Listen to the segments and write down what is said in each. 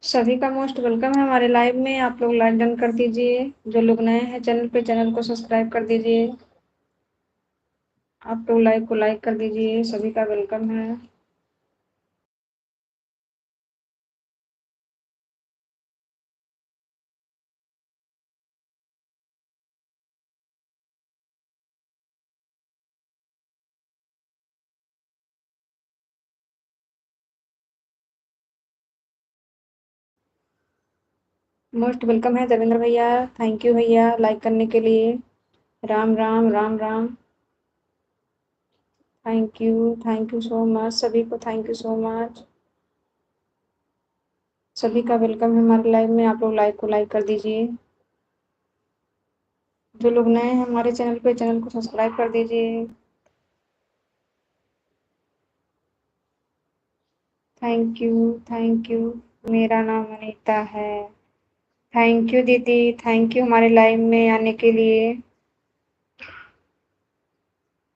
सभी का most welcome है हमारे लाइव में। आप लोग लाइक डन कर दीजिए। जो लोग नए हैं चैनल पे, चैनल को सब्सक्राइब कर दीजिए। आप लोग लाइव को लाइक कर दीजिए। सभी का वेलकम है। मोस्ट वेलकम है देवेंद्र भैया। थैंक यू भैया लाइक करने के लिए। Ram Ram Ram Ram. Thank you so much सभी को। Thank you so much. सभी का वेलकम है हमारे लाइव में। आप लोग लाइव को लाइक कर दीजिए। जो लोग नए हैं हमारे चैनल पे, चैनल को सब्सक्राइब कर दीजिए। Thank you. Thank you. मेरा नाम अनीता है। थैंक यू दीदी। थैंक यू हमारे लाइव में आने के लिए।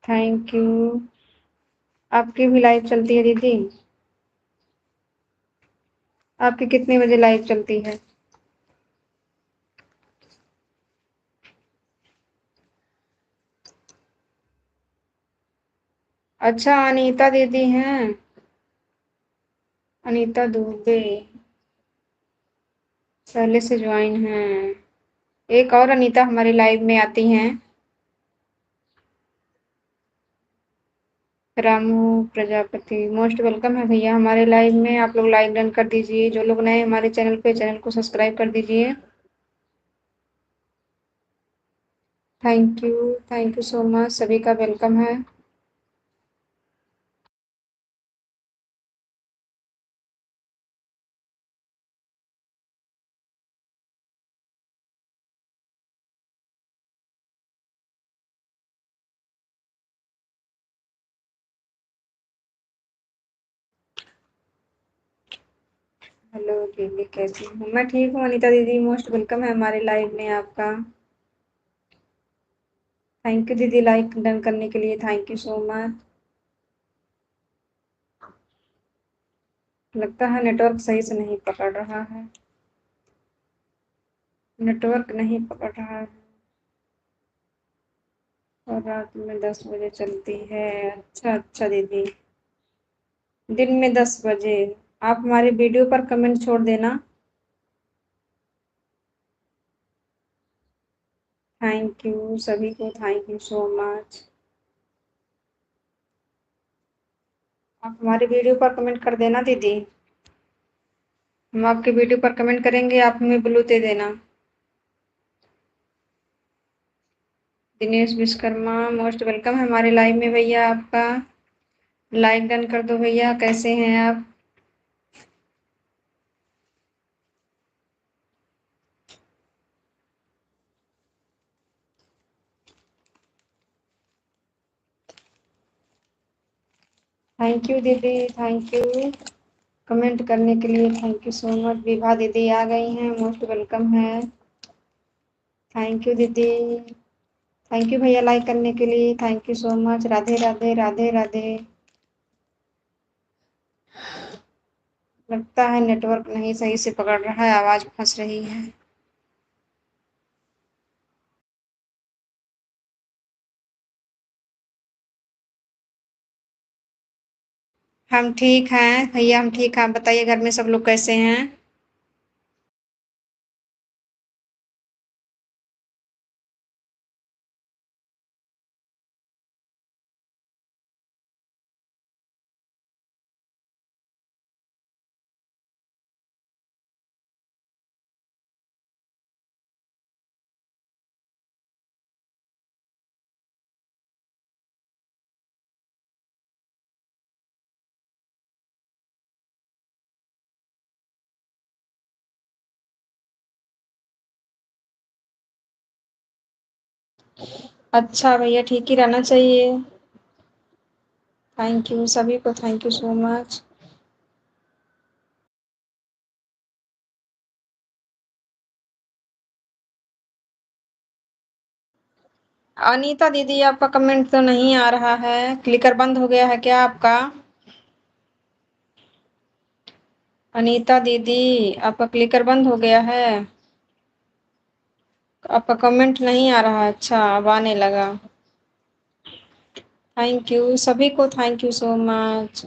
Thank you. आपकी भी लाइव चलती है दीदी? आपकी कितने बजे लाइव चलती है? अच्छा, अनीता दीदी हैं। अनीता दुबे पहले से ज्वाइन है। एक और अनीता हमारी लाइव में आती हैं। रामू प्रजापति मोस्ट वेलकम है भैया हमारे लाइव में। आप लोग लाइव डन कर दीजिए। जो लोग नए हमारे चैनल पे, चैनल को सब्सक्राइब कर दीजिए। Thank you so much. सभी का वेलकम है। हेलो दीदी, कैसी हूँ? मैं ठीक हूँ अनीता दीदी। मोस्ट वेलकम है हमारे लाइव में आपका। थैंक यू दीदी लाइक डन करने के लिए। Thank you so much. लगता है नेटवर्क सही से नहीं पकड़ रहा है। नेटवर्क नहीं पकड़ रहा है। और रात में 10 बजे चलती है। अच्छा अच्छा दीदी। दिन में 10 बजे। आप हमारे वीडियो पर कमेंट छोड़ देना। थैंक यू सभी को। Thank you so much. आप हमारे वीडियो पर कमेंट कर देना दीदी। हम आपके वीडियो पर कमेंट करेंगे, आप हमें ब्लू दे देना। दिनेश विश्वकर्मा मोस्ट वेलकम है हमारे लाइव में भैया आपका। लाइक डन कर दो भैया। कैसे हैं आप? थैंक यू दीदी। थैंक यू कमेंट करने के लिए। Thank you so much. Vibha दीदी आ गई हैं। मोस्ट वेलकम है। थैंक यू दीदी। थैंक यू भैया लाइक करने के लिए। Thank you so much. Radhe Radhe Radhe Radhe. लगता है नेटवर्क नहीं सही से पकड़ रहा है, आवाज फंस रही है। हम ठीक हैं भैया, हम ठीक हैं। आप बताइए घर में सब लोग कैसे हैं? अच्छा भैया, ठीक ही रहना चाहिए। थैंक यू सभी को। Thank you so much. Anita दीदी आपका कमेंट तो नहीं आ रहा है। क्लिकर बंद हो गया है क्या आपका? अनीता दीदी, आपका क्लिकर बंद हो गया है? आपका कमेंट नहीं आ रहा है? अच्छा, अब आने लगा। थैंक यू सभी को, thank you so much.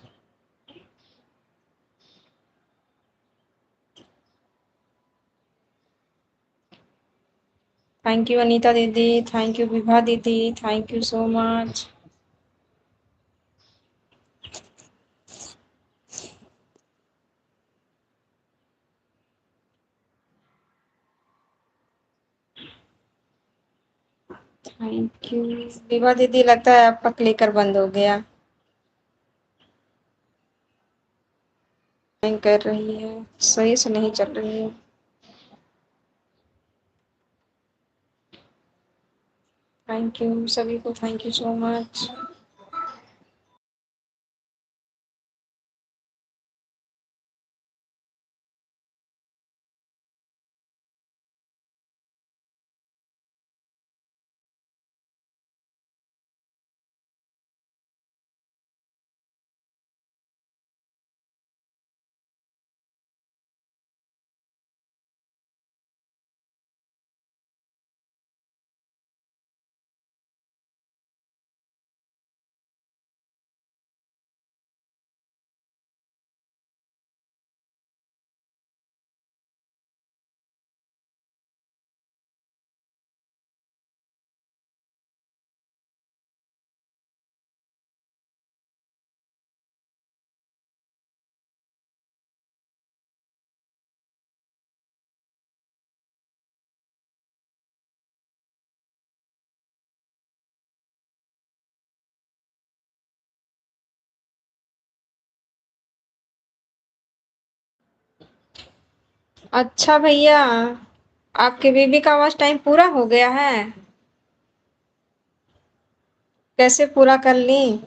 Thank you Anita दीदी, थैंक यू विभा दीदी, thank you so much. Thank you Vibha दीदी, लगता है आपका क्लिकर बंद हो गया। नहीं कर रही है, सही से नहीं चल रही है। थैंक यू सभी को, थैंक यू सो मच। अच्छा भैया, आपके बेबी का आवाज टाइम पूरा हो गया है? कैसे पूरा कर ली?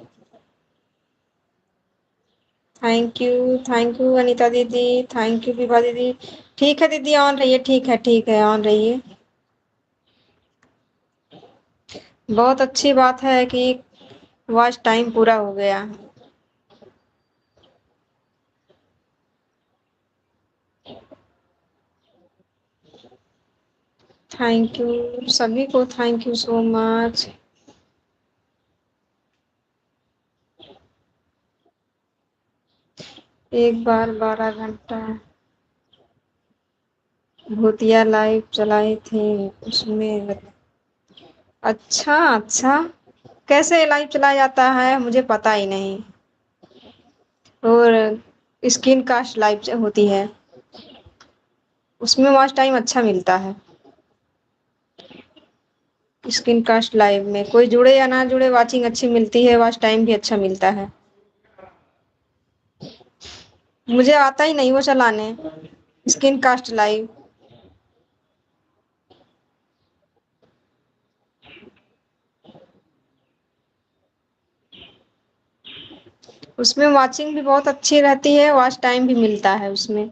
थैंक यू अनीता दीदी, थैंक यू विभा दीदी। ठीक है दीदी, ऑन रहिए, ठीक है, ठीक है, ऑन रहिए। बहुत अच्छी बात है कि वॉच टाइम पूरा हो गया। थैंक यू सभी को, थैंक यू सो मच। एक बार 12 घंटा भूतिया लाइव चलाई थी, उसमें अच्छा अच्छा, कैसे लाइव चलाया जाता है मुझे पता ही नहीं। और स्क्रीन कास्ट लाइव होती है, उसमें वॉच टाइम अच्छा मिलता है। स्क्रीन कास्ट लाइव में कोई जुड़े या ना जुड़े, वाचिंग अच्छी मिलती है, वॉच टाइम भी अच्छा मिलता है। मुझे आता ही नहीं वो चलाने, स्क्रीन कास्ट लाइव। उसमें वाचिंग भी बहुत अच्छी रहती है, वॉच टाइम भी मिलता है उसमें।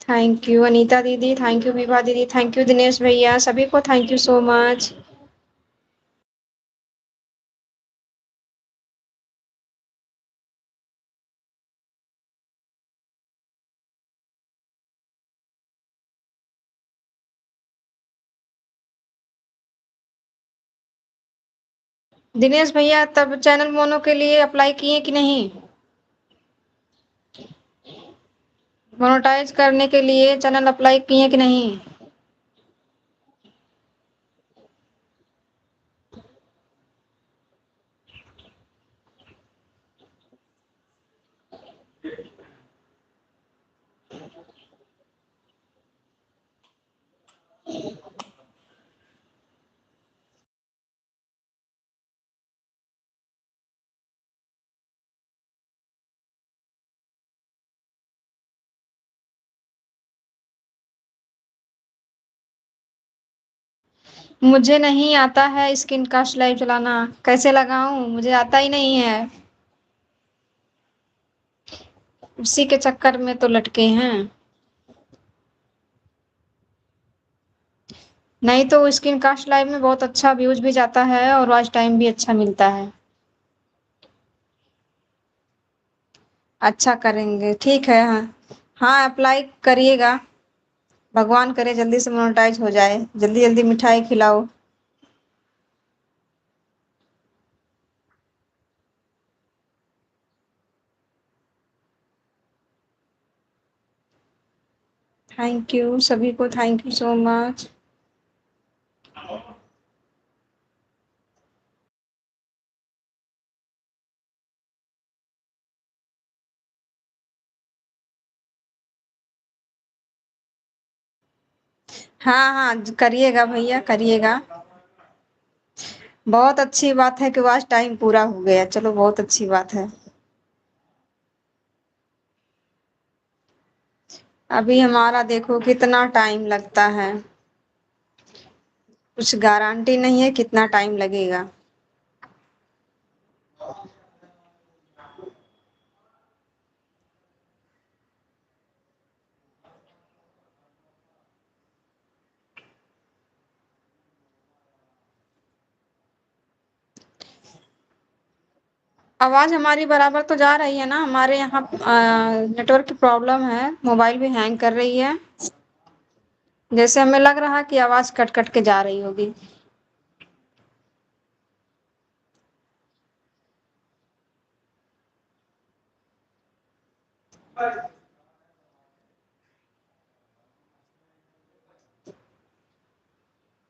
थैंक यू अनीता दीदी, थैंक यू विभा दीदी, थैंक यू दिनेश भैया, सभी को thank you so much. Dinesh भैया, तब चैनल मोनो के लिए अप्लाई किए कि नहीं? मोनेटाइज करने के लिए चैनल अप्लाई किए कि नहीं? मुझे नहीं आता है स्क्रीन कास्ट लाइव चलाना, कैसे लगाऊं, मुझे आता ही नहीं है। उसी के चक्कर में तो लटके हैं। नहीं तो स्क्रीन कास्ट लाइव में बहुत अच्छा व्यूज भी जाता है और वॉच टाइम भी अच्छा मिलता है। अच्छा करेंगे, ठीक है। हाँ, हाँ अप्लाई करिएगा। भगवान करे जल्दी से मोनेटाइज हो जाए, जल्दी जल्दी मिठाई खिलाओ। थैंक यू सभी को, थैंक यू सो मच। हाँ हाँ करिएगा भैया, करिएगा। बहुत अच्छी बात है कि आज टाइम पूरा हो गया, चलो बहुत अच्छी बात है। अभी हमारा देखो कितना टाइम लगता है, कुछ गारंटी नहीं है कितना टाइम लगेगा। आवाज हमारी बराबर तो जा रही है ना? हमारे यहाँ नेटवर्क की प्रॉब्लम है, मोबाइल भी हैंग कर रही है। जैसे हमें लग रहा है कि आवाज कट कट के जा रही होगी।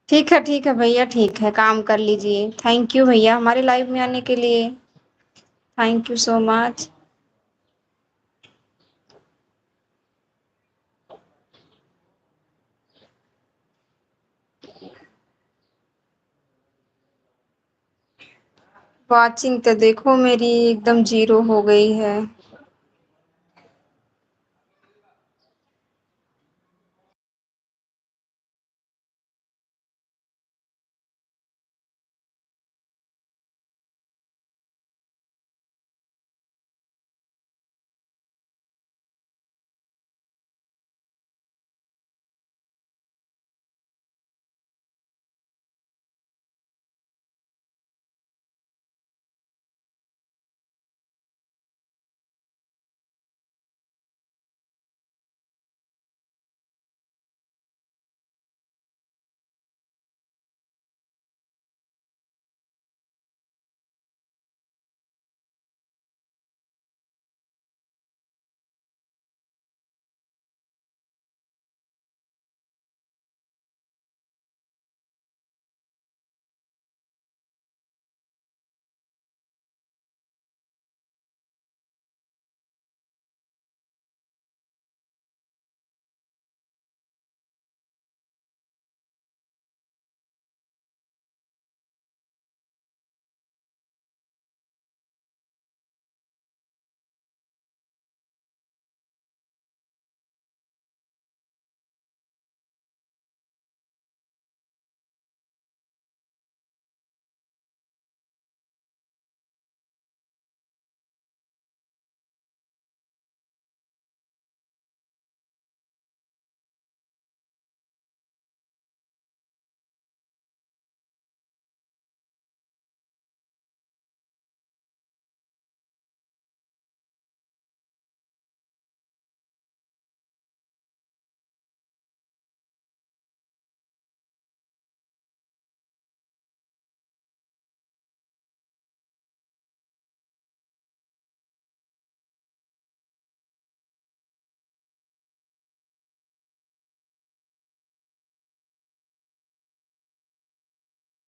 ठीक है भैया, ठीक है, काम कर लीजिए। थैंक यू भैया हमारे लाइव में आने के लिए। Thank you so much. Watching तो देखो मेरी एकदम जीरो हो गई है।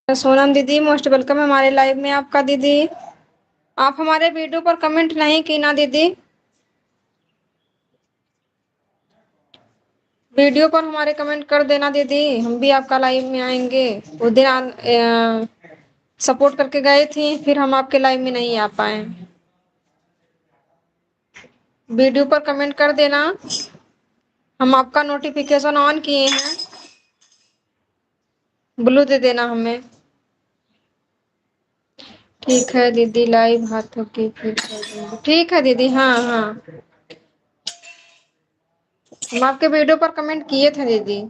सोनम दीदी मोस्ट वेलकम है हमारे लाइव में आपका। दीदी आप हमारे वीडियो पर कमेंट नहीं की ना दीदी? वीडियो पर हमारे कमेंट कर देना दीदी, हम भी आपका लाइव में आएंगे। उस दिन सपोर्ट करके गए थे, फिर हम आपके लाइव में नहीं आ पाए। वीडियो पर कमेंट कर देना, हम आपका नोटिफिकेशन ऑन किए हैं। ब्लू दे देना हमें। ठीक है दीदी, लाइव हाथों की फिर कर दूंगी। ठीक है दीदी, हाँ हाँ, हम आपके वीडियो पर कमेंट किए थे दीदी।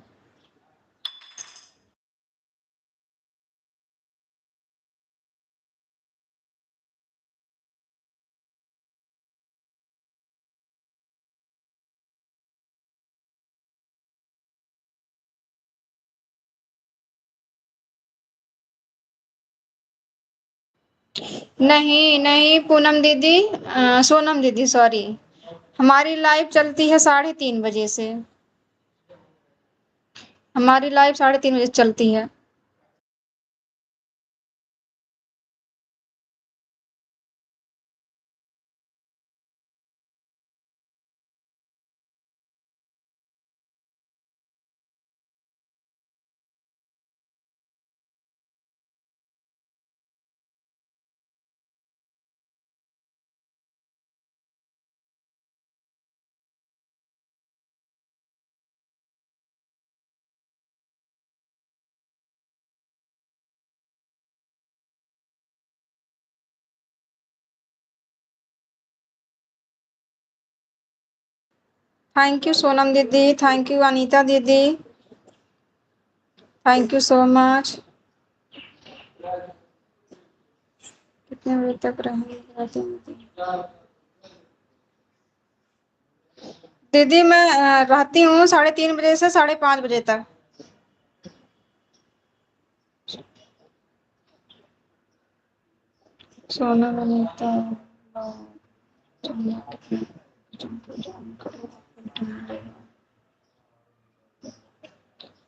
नहीं नहीं पूनम दीदी, सोनम दीदी सॉरी। हमारी लाइव चलती है 3:30 बजे से। हमारी लाइव 3:30 बजे चलती है। थैंक यू सोनम दीदी, थैंक यू अनीता दीदी, थैंक यू सो मच। कितने बजे तक रहेंगे दीदी? मैं रहती हूँ 3:30 बजे से 5:30 बजे तक। सोनम अनीता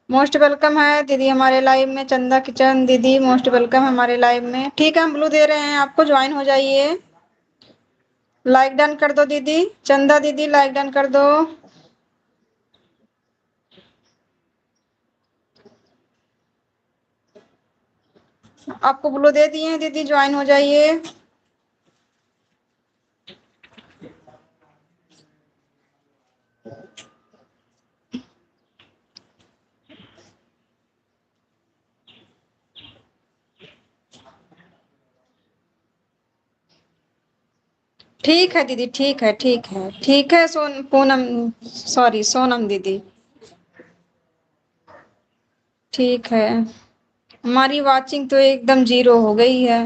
मोस्ट वेलकम है दीदी हमारे लाइव में। चंदा किचन दीदी मोस्ट वेलकम हमारे लाइव में। ठीक है, हम ब्लू दे रहे हैं आपको, ज्वाइन हो जाइए। लाइक डन कर दो दीदी। चंदा दीदी लाइक डन कर दो। आपको ब्लू दे दिए हैं दीदी, ज्वाइन हो जाइए। ठीक है दीदी, ठीक है, ठीक है, ठीक है। पूनम सॉरी सोनम दीदी, ठीक है। हमारी वाचिंग तो एकदम जीरो हो गई है।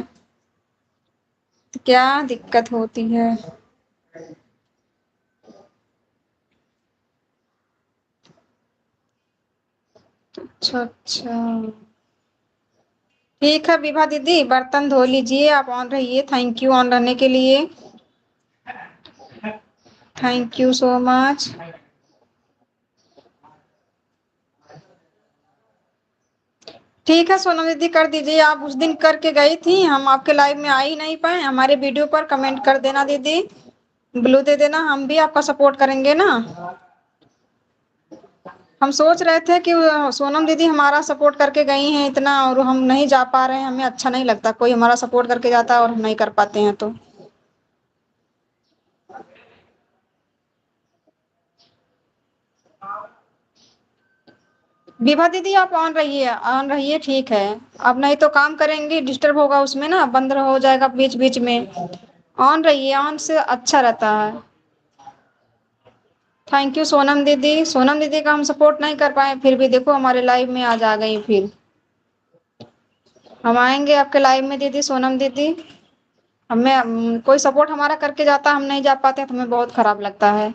क्या दिक्कत होती है? अच्छा अच्छा, ठीक है विभा दीदी, बर्तन धो लीजिए, आप ऑन रहिए। थैंक यू ऑन रहने के लिए। Thank you so much. ठीक है सोनम दीदी, कर दीजिए। आप उस दिन करके गई थी, हम आपके लाइव में आ ही नहीं पाए। हमारे वीडियो पर कमेंट कर देना दीदी, ब्लू दे देना, हम भी आपका सपोर्ट करेंगे ना। हम सोच रहे थे कि सोनम दीदी हमारा सपोर्ट करके गई हैं इतना, और हम नहीं जा पा रहे हैं। हमें अच्छा नहीं लगता कोई हमारा सपोर्ट करके जाता है और हम नहीं कर पाते हैं तो। विभा दीदी आप ऑन रहिए, ऑन रहिए, ठीक है। अब नहीं तो काम करेंगे, डिस्टर्ब होगा उसमें ना, बंद हो जाएगा बीच बीच में। ऑन रहिए, ऑन से अच्छा रहता है। थैंक यू सोनम दीदी। सोनम दीदी का हम सपोर्ट नहीं कर पाए, फिर भी देखो हमारे लाइव में आज आ गई फिर। हम आएंगे आपके लाइव में दीदी, सोनम दीदी। हमें कोई सपोर्ट हमारा करके जाता, हम नहीं जा पाते तो हमें बहुत खराब लगता है।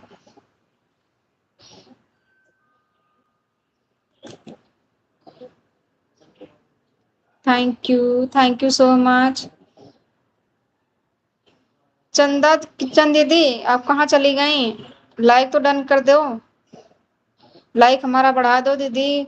Thank you so much. चंदा किचन दीदी आप कहाँ चली गई? लाइक तो डन कर दो, लाइक हमारा बढ़ा दो दीदी।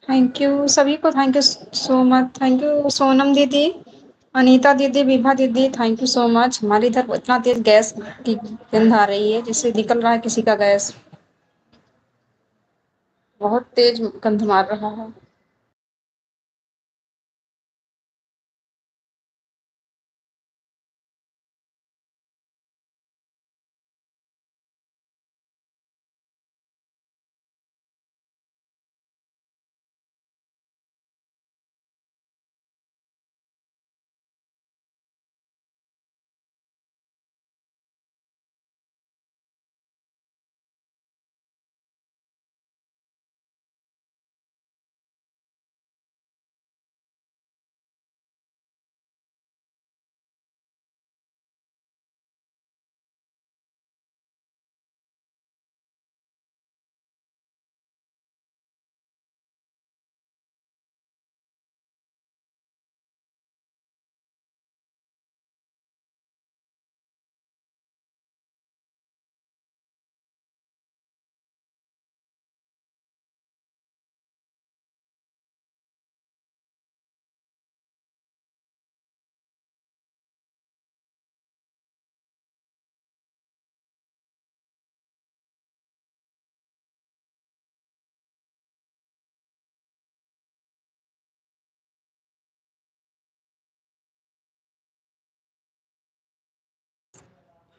थैंक यू सभी को, thank you so much, thank you Sonam दीदी, अनीता दीदी, विभा दीदी, थैंक यू सो मच। हमारे इधर इतना तेज गैस की गंध आ रही है, जिससे निकल रहा है किसी का गैस, बहुत तेज गंध मार रहा है।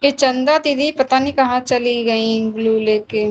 ये चंदा दीदी पता नहीं कहाँ चली गई ब्लू लेके।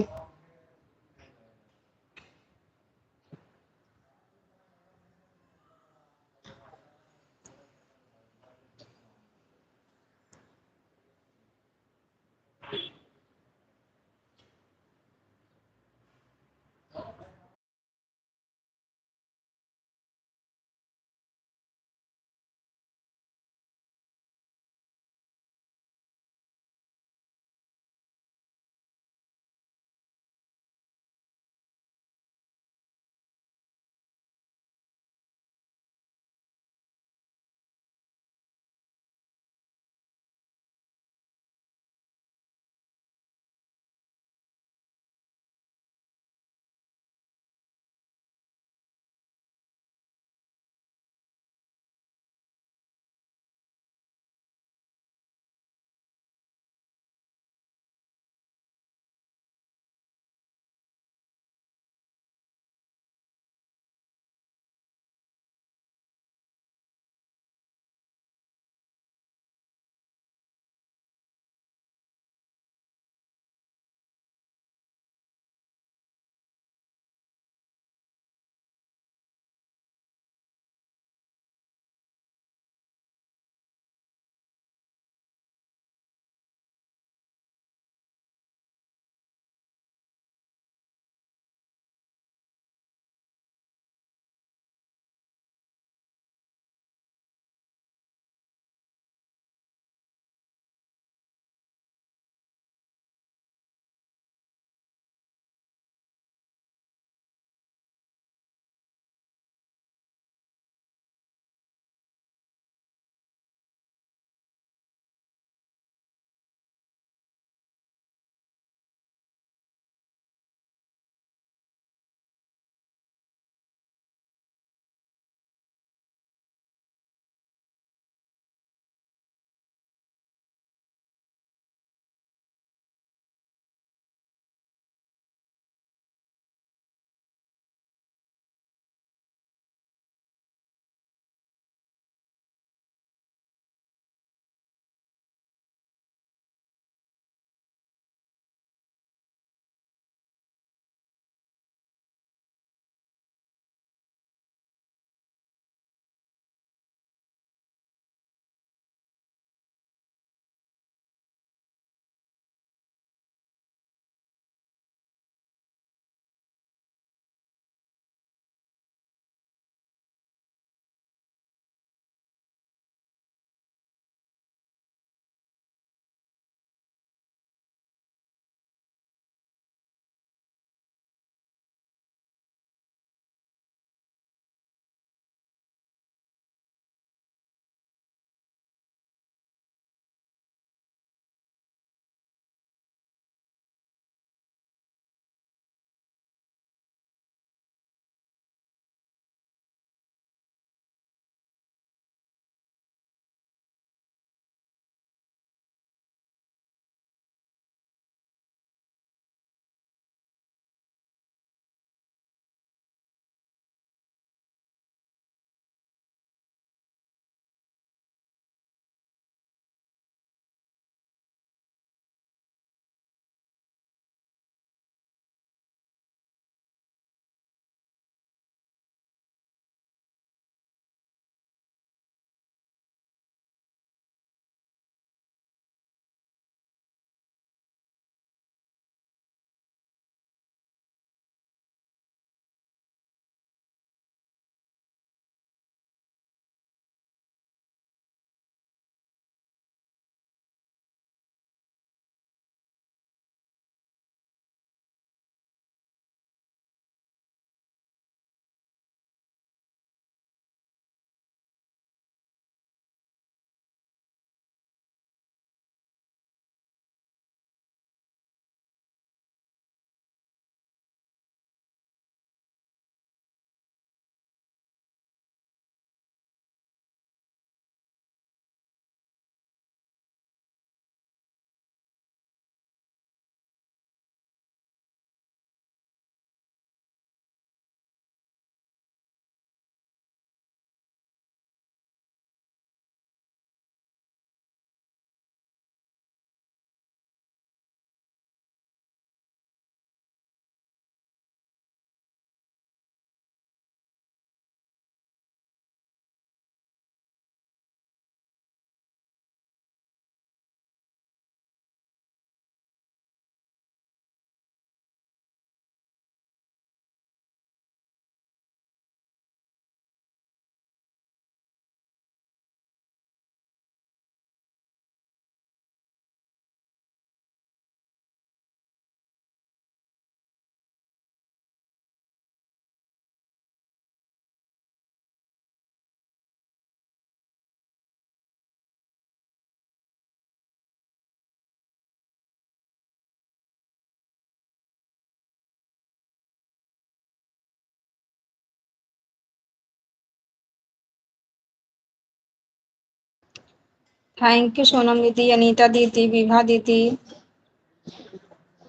थैंक यू सोनम दीदी, अनीता दीदी, विभा दीदी,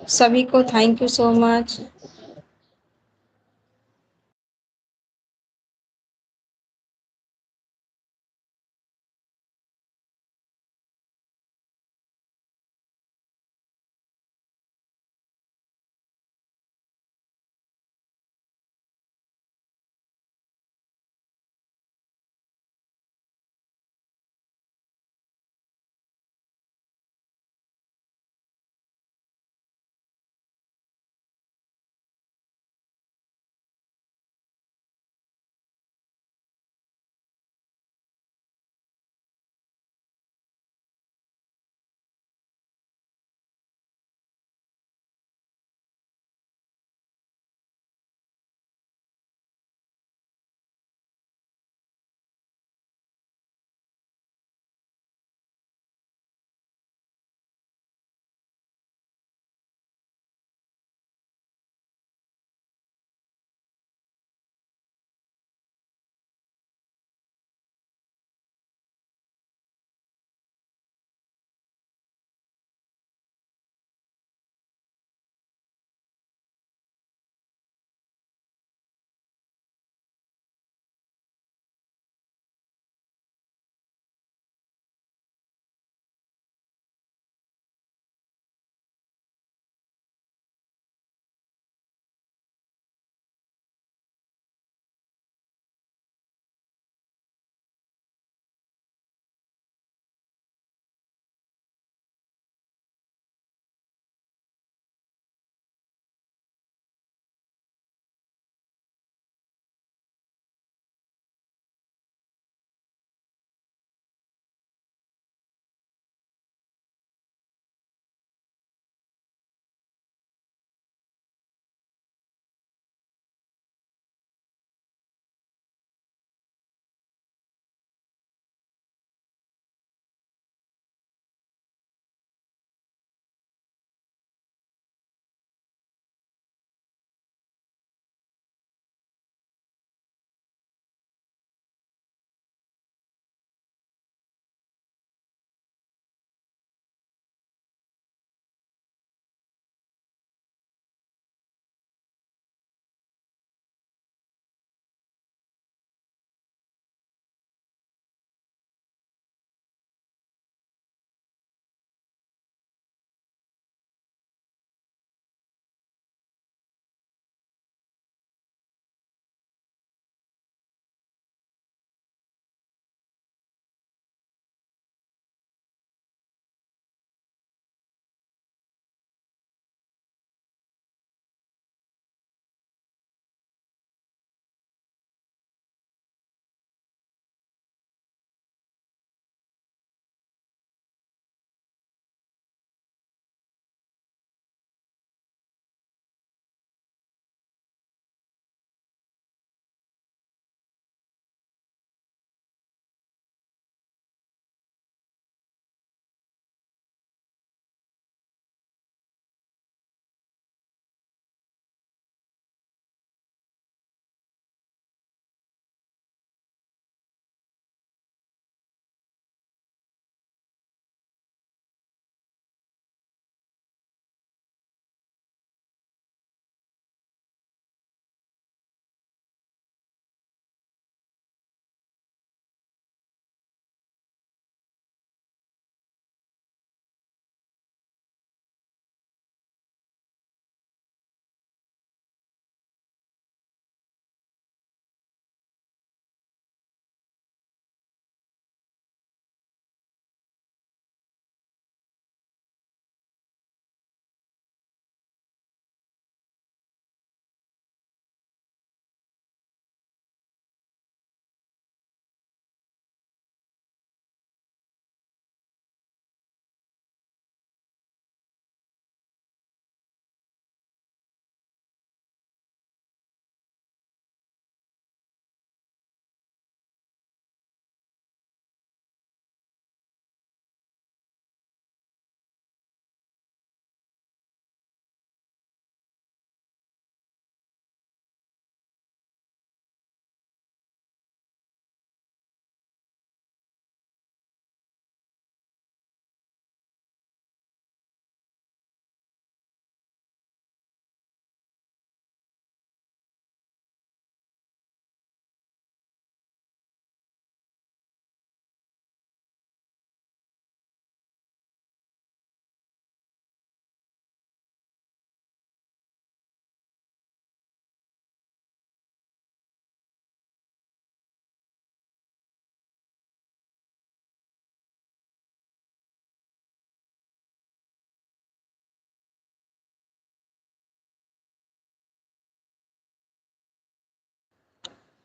सभी को thank you so much.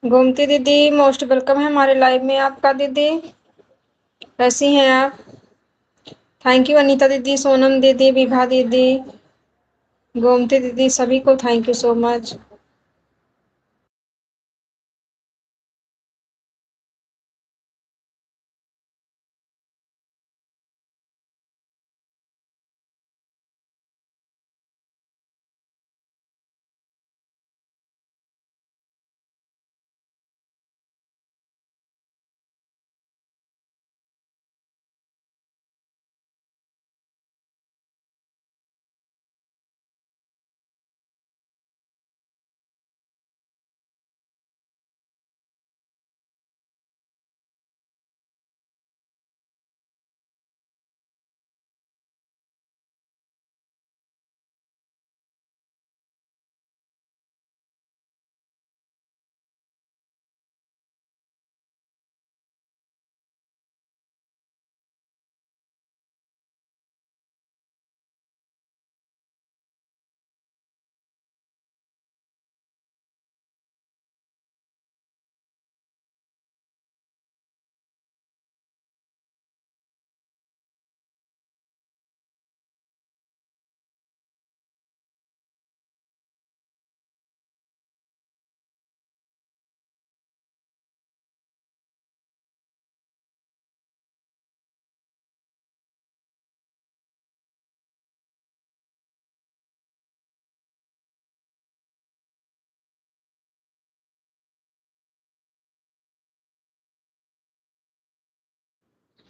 Gomti दीदी मोस्ट वेलकम है हमारे लाइव में आपका दीदी। कैसी हैं आप? थैंक यू अनीता दीदी, सोनम दीदी, विभा दीदी, गोमती दीदी, सभी को thank you so much.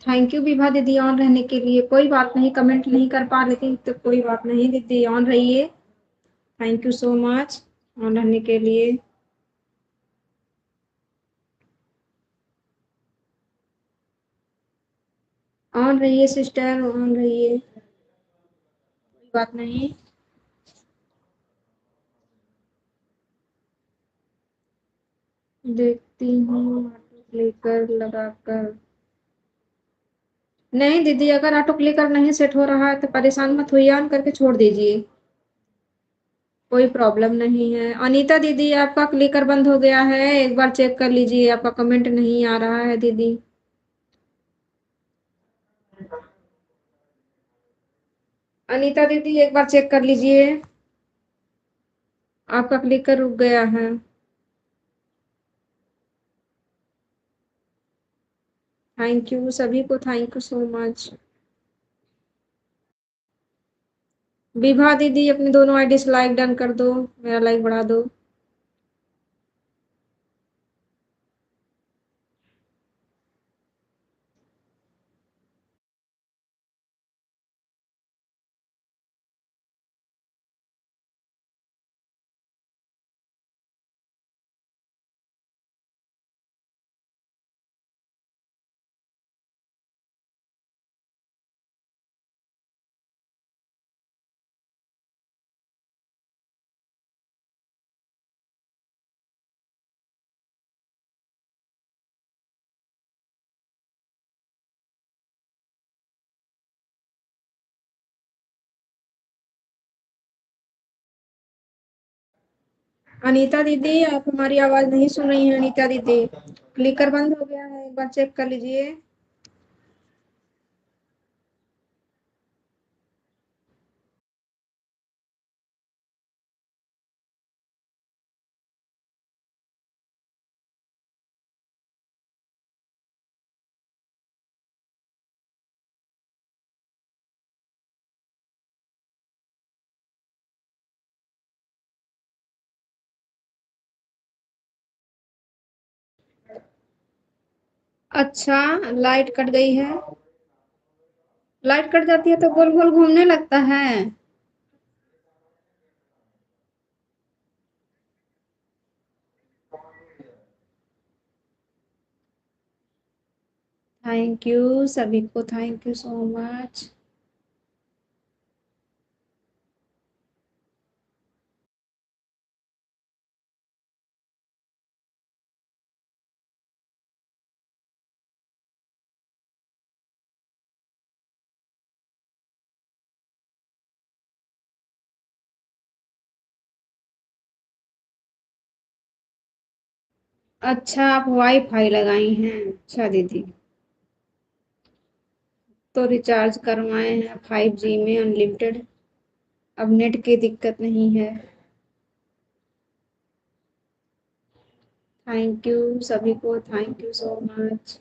Thank you Vibha दीदी ऑन रहने के लिए। कोई बात नहीं, कमेंट नहीं कर पा रही थी तो कोई बात नहीं दीदी, ऑन रहिए। Thank you so much on रहने के लिए। ऑन रहिए सिस्टर, ऑन रहिए, कोई बात नहीं। देखती हूँ ऑटो क्लिकर लगाकर। नहीं दीदी, अगर ऑटो क्लिकर नहीं सेट हो रहा है तो परेशान मत होइए, ऑन करके छोड़ दीजिए, कोई प्रॉब्लम नहीं है। अनीता दीदी आपका क्लिकर बंद हो गया है, एक बार चेक कर लीजिए, आपका कमेंट नहीं आ रहा है दीदी। अनीता दीदी एक बार चेक कर लीजिए, आपका क्लिकर रुक गया है। थैंक यू सभी को, thank you so much. Vibha दीदी अपनी दोनों आईडी से लाइक डन कर दो, मेरा लाइक बढ़ा दो। अनीता दीदी आप हमारी आवाज नहीं सुन रही हैं। अनीता दीदी क्लिकर बंद हो गया है, एक बार चेक कर लीजिए। अच्छा, लाइट कट गई है। लाइट कट जाती है तो गोल गोल घूमने लगता है। थैंक यू सभी को, थैंक यू सो मच। अच्छा, आप वाईफाई लगाई हैं। अच्छा दीदी, तो रिचार्ज करवाए हैं 5G में अनलिमिटेड। अब नेट की दिक्कत नहीं है। थैंक यू सभी को, thank you so much.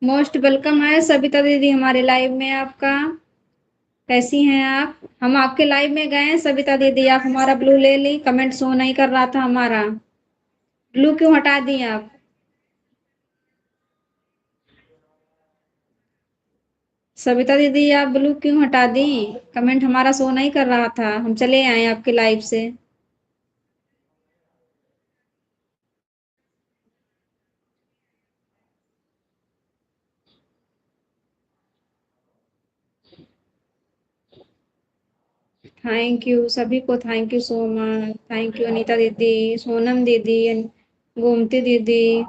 Most welcome है सविता दीदी हमारे लाइव में आपका। कैसी हैं आप? हम आपके लाइव में गए हैं सविता दीदी, आप हमारा ब्लू ले ली, कमेंट शो नहीं कर रहा था हमारा। ब्लू क्यों हटा दी आप? सविता दीदी आप ब्लू क्यों हटा दी? कमेंट हमारा शो नहीं कर रहा था, हम चले आए आपके लाइव से। थैंक यू सभी को, thank you so much. Thank you Anita दीदी, सोनम दीदी, गोमती दीदी,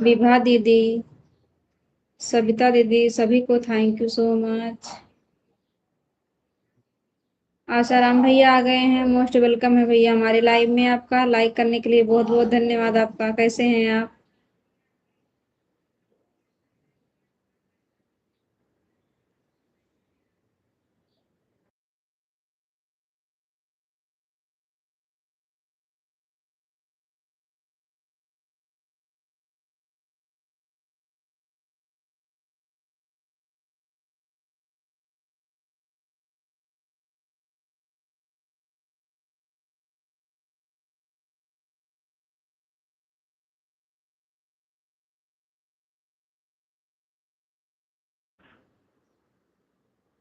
विभा दीदी, सविता दीदी, सभी को thank you so much. Asharam भैया आ गए हैं, मोस्ट वेलकम है भैया हमारे लाइव में आपका। लाइक करने के लिए बहुत बहुत धन्यवाद आपका। कैसे हैं आप?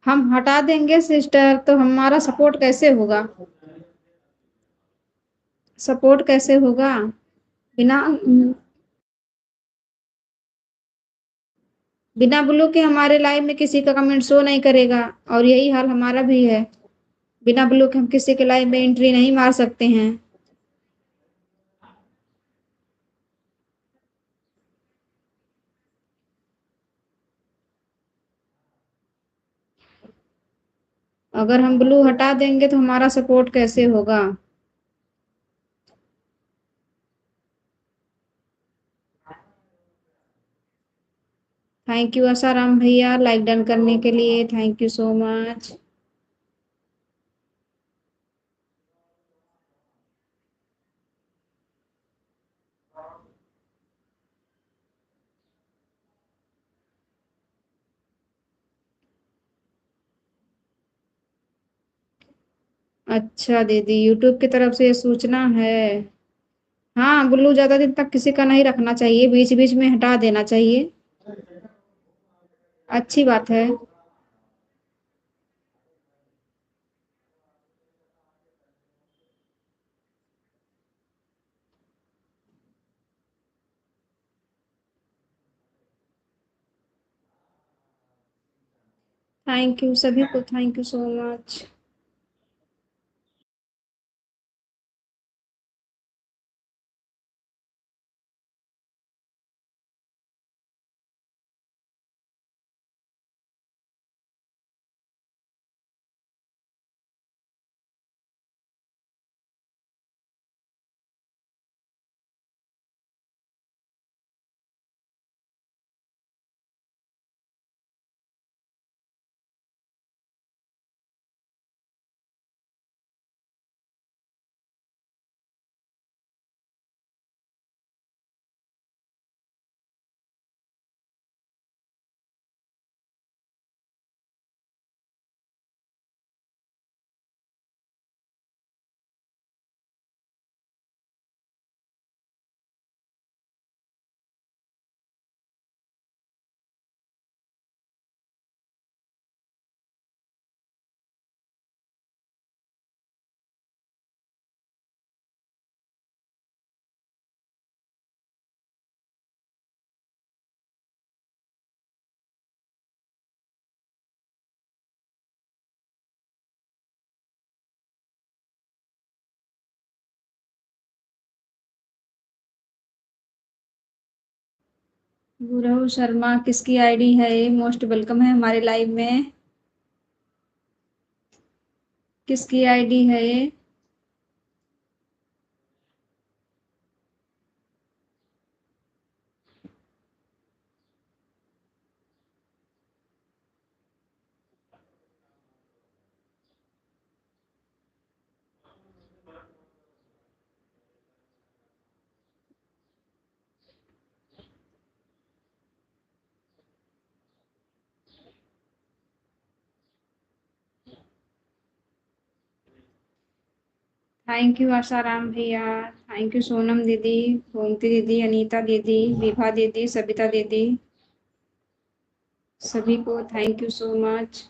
हम हटा देंगे सिस्टर तो हमारा सपोर्ट कैसे होगा? सपोर्ट कैसे होगा बिना बिना ब्लू के हमारे लाइव में किसी का कमेंट शो नहीं करेगा। और यही हाल हमारा भी है, बिना ब्लू के हम किसी के लाइव में एंट्री नहीं मार सकते हैं। अगर हम ब्लू हटा देंगे तो हमारा सपोर्ट कैसे होगा? थैंक यू आसाराम भैया लाइक डन करने के लिए, थैंक यू सो मच। अच्छा दीदी, यूट्यूब की तरफ से ये सूचना है। हाँ, ब्लू ज्यादा दिन तक किसी का नहीं रखना चाहिए, बीच बीच में हटा देना चाहिए। अच्छी बात है। थैंक यू सभी को, थैंक यू सो मच। गुरु शर्मा किसकी आईडी है ये? मोस्ट वेलकम है हमारे लाइव में। किसकी आईडी है ये? थैंक यू आशाराम भैया। थैंक यू सोनम दीदी, गोमती दीदी, अनीता दीदी, विभा दीदी, सबिता दीदी, सभी को thank you so much.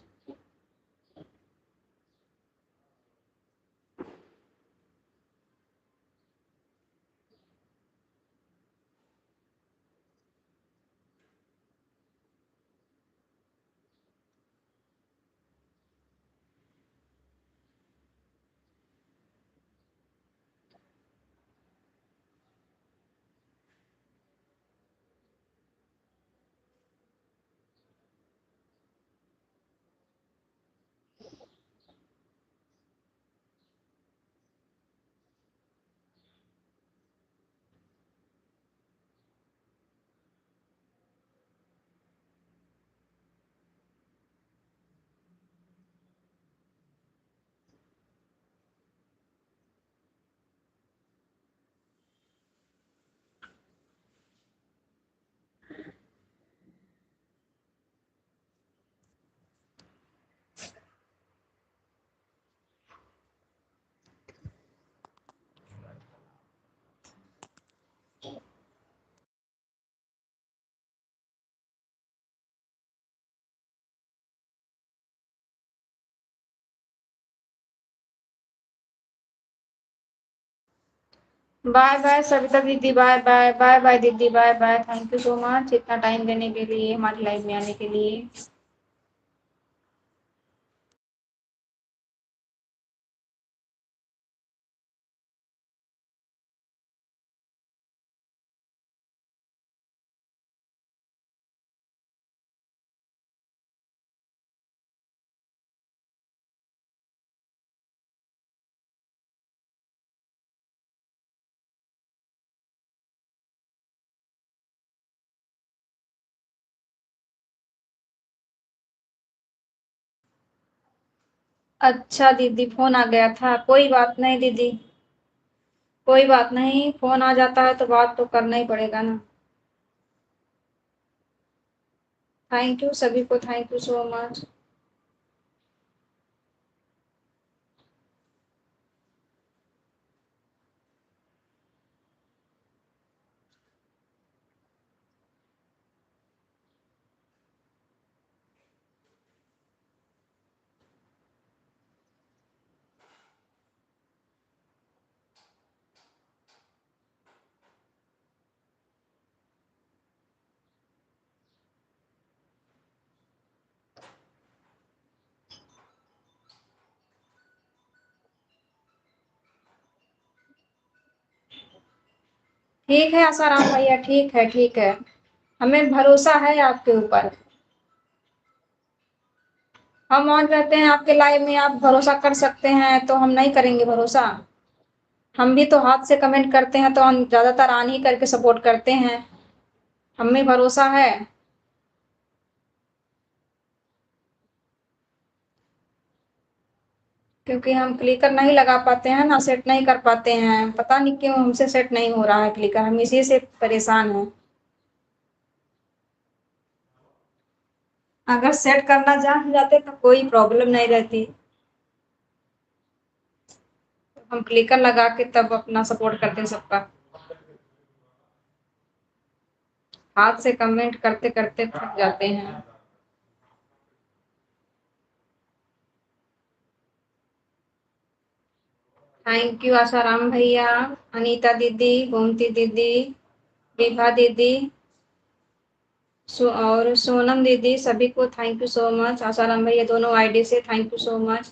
Bye bye Savita दीदी, बाय बाय, बाय बाय दीदी, bye bye. Thank you so much इतना टाइम देने के लिए, हमारी लाइव में आने के लिए। अच्छा दीदी, फोन आ गया था, कोई बात नहीं दीदी, कोई बात नहीं, फोन आ जाता है तो बात तो करना ही पड़ेगा ना। थैंक यू सभी को, थैंक यू सो मच। ठीक है आसाराम भैया, ठीक है, ठीक है। हमें भरोसा है आपके ऊपर। हम ऑन रहते हैं आपके लाइव में, आप भरोसा कर सकते हैं, तो हम नहीं करेंगे भरोसा? हम भी तो हाथ से कमेंट करते हैं, तो हम ज्यादातर ऑन ही करके सपोर्ट करते हैं। हमें भरोसा है। क्योंकि हम क्लिकर नहीं लगा पाते हैं ना, सेट नहीं कर पाते हैं, पता नहीं क्यों हमसे सेट नहीं हो रहा है क्लिकर, हम इसी से परेशान हैं। अगर सेट करना जान जाते तो कोई प्रॉब्लम नहीं रहती। हम क्लिकर लगा के तब अपना सपोर्ट करते हैं सबका। हाथ से कमेंट करते करते थक जाते हैं। थैंक यू आशाराम भैया, अनीता दीदी, गोमती दीदी, विभा दीदी, और सोनम दीदी, सभी को thank you so much. Asharam भैया दोनों आईडी से thank you so much.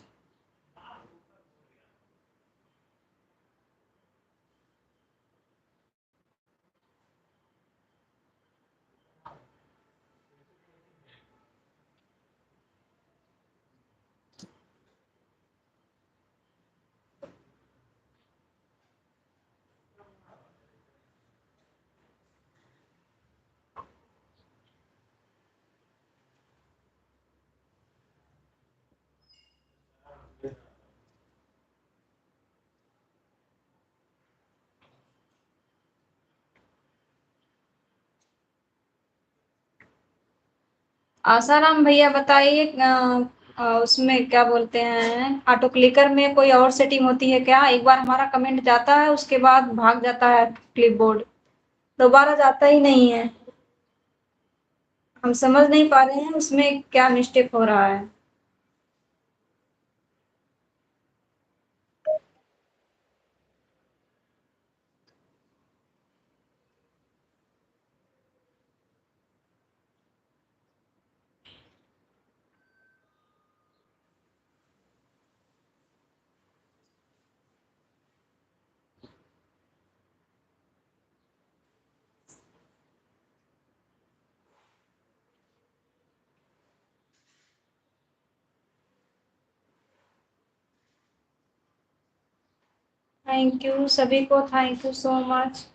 Asaram भैया बताइए, उसमें क्या बोलते हैं, ऑटो क्लिकर में कोई और सेटिंग होती है क्या? एक बार हमारा कमेंट जाता है, उसके बाद भाग जाता है क्लिपबोर्ड, दोबारा जाता ही नहीं है। हम समझ नहीं पा रहे हैं उसमें क्या मिस्टेक हो रहा है। थैंक यू सभी को, थैंक यू सो मच।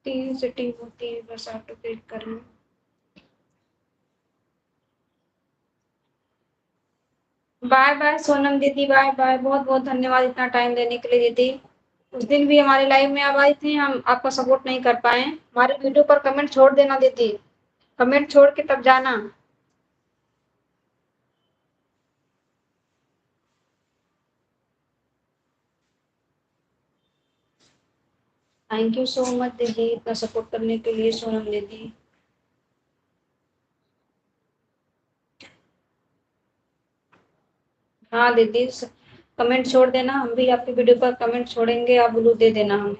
तीन सेटिंग होती है बस ऑटो क्लिक करना। बाय बाय सोनम दीदी, बाय बाय, बहुत बहुत धन्यवाद इतना टाइम देने के लिए दीदी। उस दिन भी हमारे लाइव में आप आई थी, हम आपका सपोर्ट नहीं कर पाए। हमारे वीडियो पर कमेंट छोड़ देना दीदी, कमेंट छोड़ के तब जाना। थैंक यू सो मच दीदी इतना सपोर्ट करने के लिए सोनम दीदी। हाँ दीदी, कमेंट छोड़ देना, हम भी आपकी वीडियो पर कमेंट छोड़ेंगे, आप ब्लू दे देना हमें।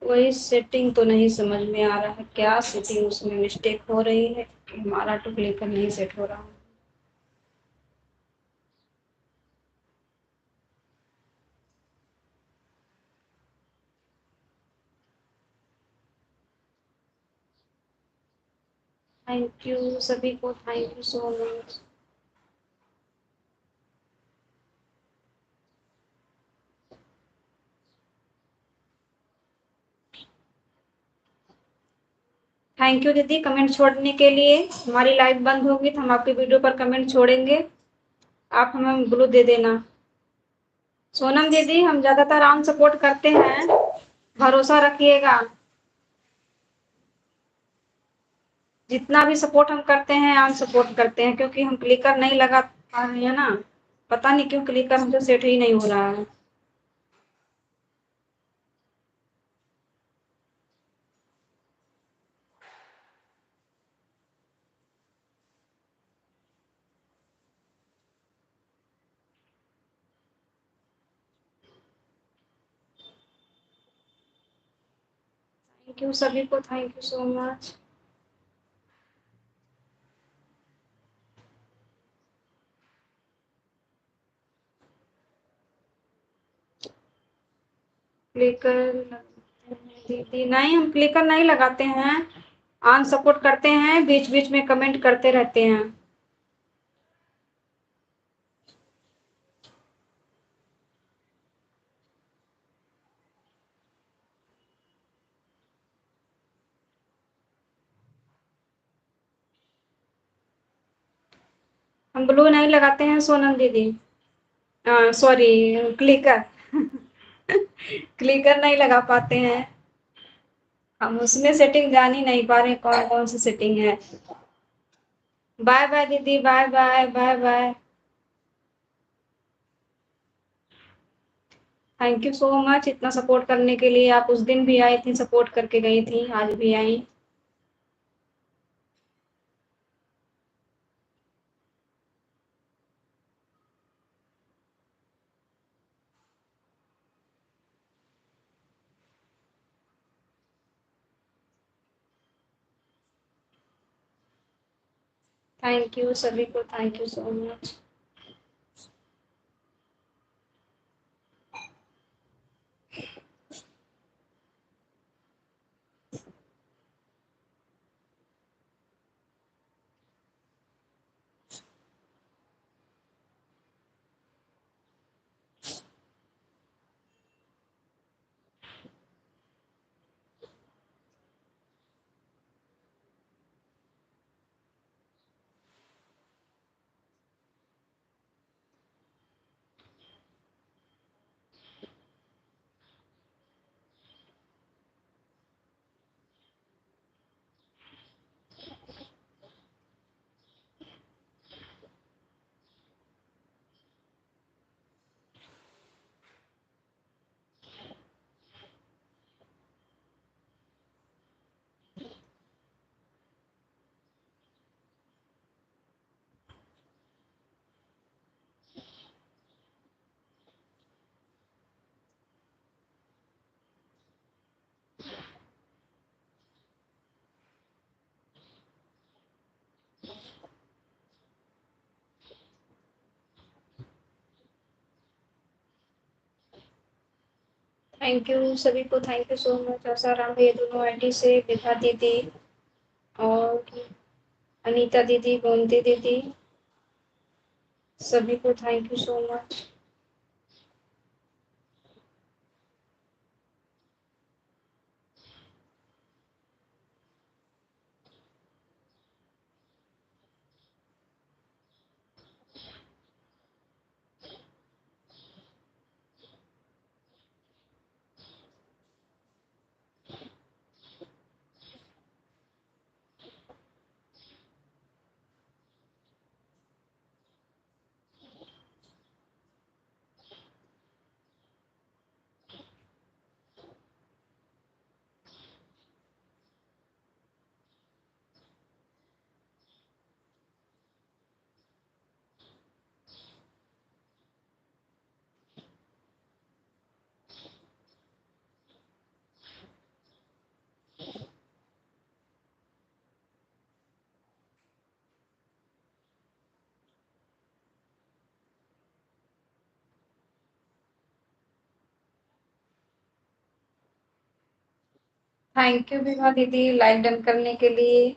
वही सेटिंग तो नहीं समझ में आ रहा है, क्या सेटिंग उसमें मिस्टेक हो रही है कि हमारा टू क्लिकर नहीं सेट हो रहा है। थैंक यू सभी को, thank you so much. Thank you दीदी कमेंट छोड़ने के लिए। हमारी लाइव बंद होगी तो हम आपकी वीडियो पर कमेंट छोड़ेंगे, आप हमें ब्लू दे देना। सोनम दीदी हम ज्यादातर ऑन सपोर्ट करते हैं, भरोसा रखिएगा। जितना भी सपोर्ट हम करते हैं ऑन सपोर्ट करते हैं, क्योंकि हम क्लिकर नहीं लगा पा रहे हैं ना, पता नहीं क्यों क्लिकर हमसे सेट ही नहीं हो रहा है। थैंक यू सभी को, thank you so much. Clicker दीदी नहीं, हम क्लिकर नहीं लगाते हैं, ऑन सपोर्ट करते हैं, बीच बीच में कमेंट करते रहते हैं। हम ब्लू नहीं लगाते हैं सोनम दीदी, सॉरी क्लिकर। क्लिकर नहीं लगा पाते हैं। हम उसमें सेटिंग जान ही नहीं पा रहे कौन कौन सी सेटिंग है। बाय बाय दीदी, bye bye, bye bye. Thank you so much इतना सपोर्ट करने के लिए। आप उस दिन भी आई थी, सपोर्ट करके गई थी, आज भी आई। थैंक यू सभी को, thank you so much. Thank you सभी को, thank you so much. Asaram भैया दोनों आईडी से, विभा दीदी और अनीता दीदी, गोमती दीदी, सभी को thank you so much. Thank you Vibha दीदी लाइक डन करने के लिए,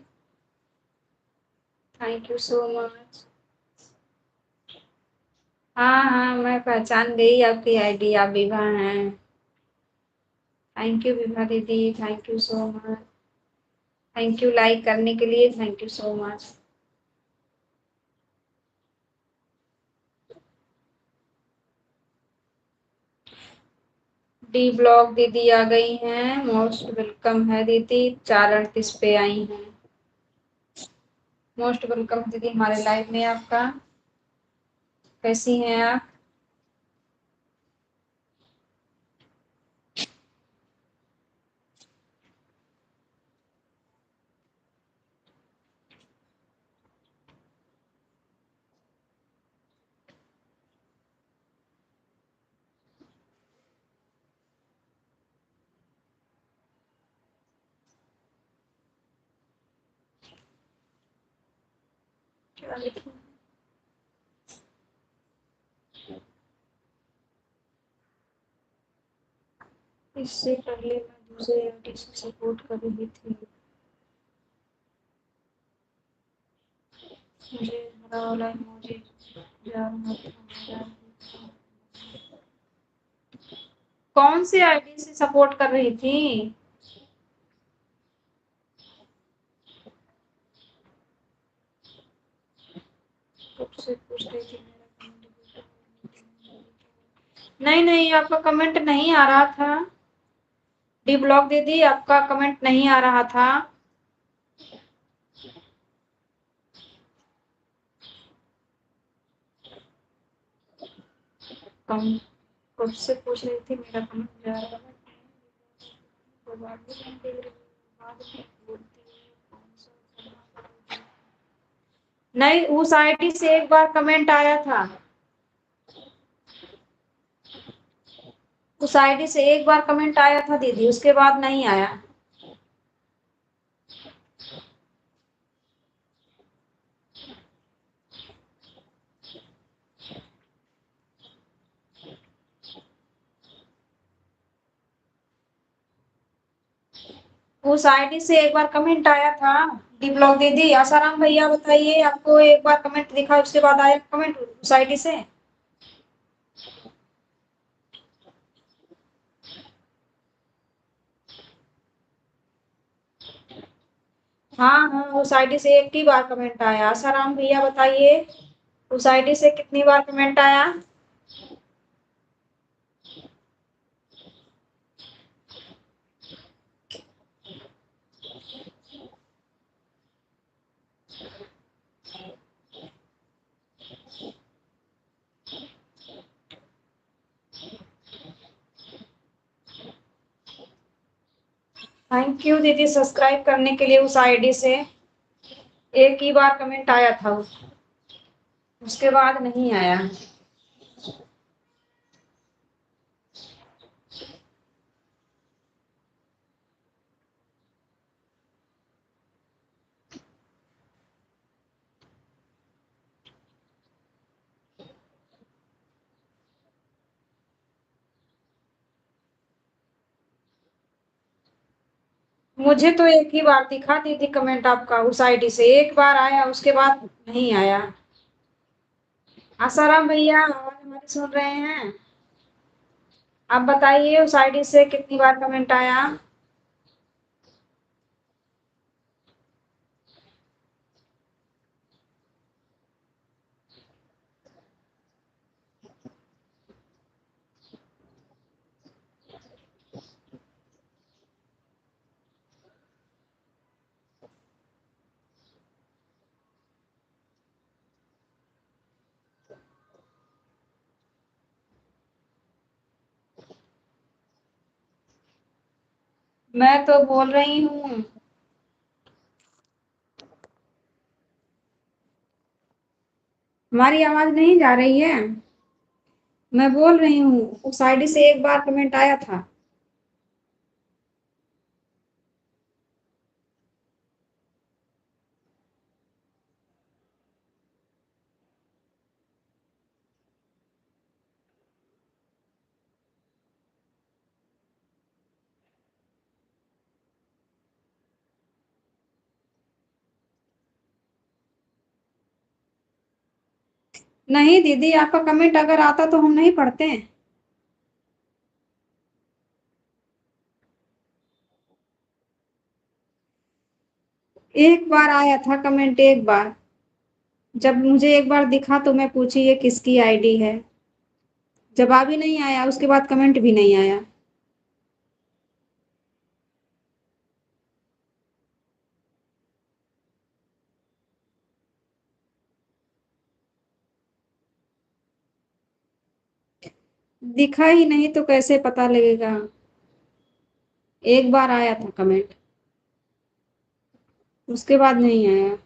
थैंक यू सो मच। हाँ हाँ, मैं पहचान गई आपकी आईडी, आप विभा हैं। थैंक यू विभा दीदी, thank you so much. Thank you like करने के लिए, thank you so much. D ब्लॉग दीदी आ गई हैं, मोस्ट वेलकम है दीदी। 4:38 पे आई हैं। मोस्ट वेलकम दीदी हमारे लाइव में आपका। कैसी हैं आप? क्या लिखूं? इससे पहले मैं दूसरे आईडी से सपोर्ट कर रही थी, मुझे हरा वाला इमोजी जा रहा था। कौन सी आईडी से सपोर्ट कर रही थी? कब से पूछ रही थी मेरा comment। नहीं नहीं, आपका कमेंट नहीं आ रहा था। डी ब्लॉक दीदी, आपका कमेंट नहीं आ रहा था। कम कब से पूछ रही थी, मेरा कमेंट जा रहा है। नहीं, उस आईडी से एक बार कमेंट आया था। उस आईडी से एक बार कमेंट आया था दीदी, उसके बाद नहीं आया। उस आईडी से एक बार कमेंट आया था। डी ब्लॉक दीदी, आसाराम भैया बताइए, आपको एक बार कमेंट दिखा उसके बाद आया कमेंट उस आईडी से? हाँ हाँ, उस आईडी से एक ही बार कमेंट आया। आसाराम भैया बताइए, उस आईडी से कितनी बार कमेंट आया? थैंक यू दीदी सब्सक्राइब करने के लिए। उस आईडी से एक ही बार कमेंट आया था, उसके बाद नहीं आया। मुझे तो एक ही बार दिखा दीदी कमेंट आपका, उस आईडी से एक बार आया, उसके बाद नहीं आया। आसाराम भैया आवाज हमारी सुन रहे हैं? आप बताइए, उस आईडी से कितनी बार कमेंट आया? मैं तो बोल रही हूँ। हमारी आवाज नहीं जा रही है? मैं बोल रही हूँ, उस आईडी से एक बार कमेंट आया था। नहीं दीदी, आपका कमेंट अगर आता तो हम नहीं पढ़ते। एक बार आया था कमेंट, एक बार। जब मुझे एक बार दिखा तो मैं पूछी ये किसकी आईडी है। जवाब ही नहीं आया, उसके बाद कमेंट भी नहीं आया। दिखा ही नहीं तो कैसे पता लगेगा? एक बार आया था कमेंट, उसके बाद नहीं आया।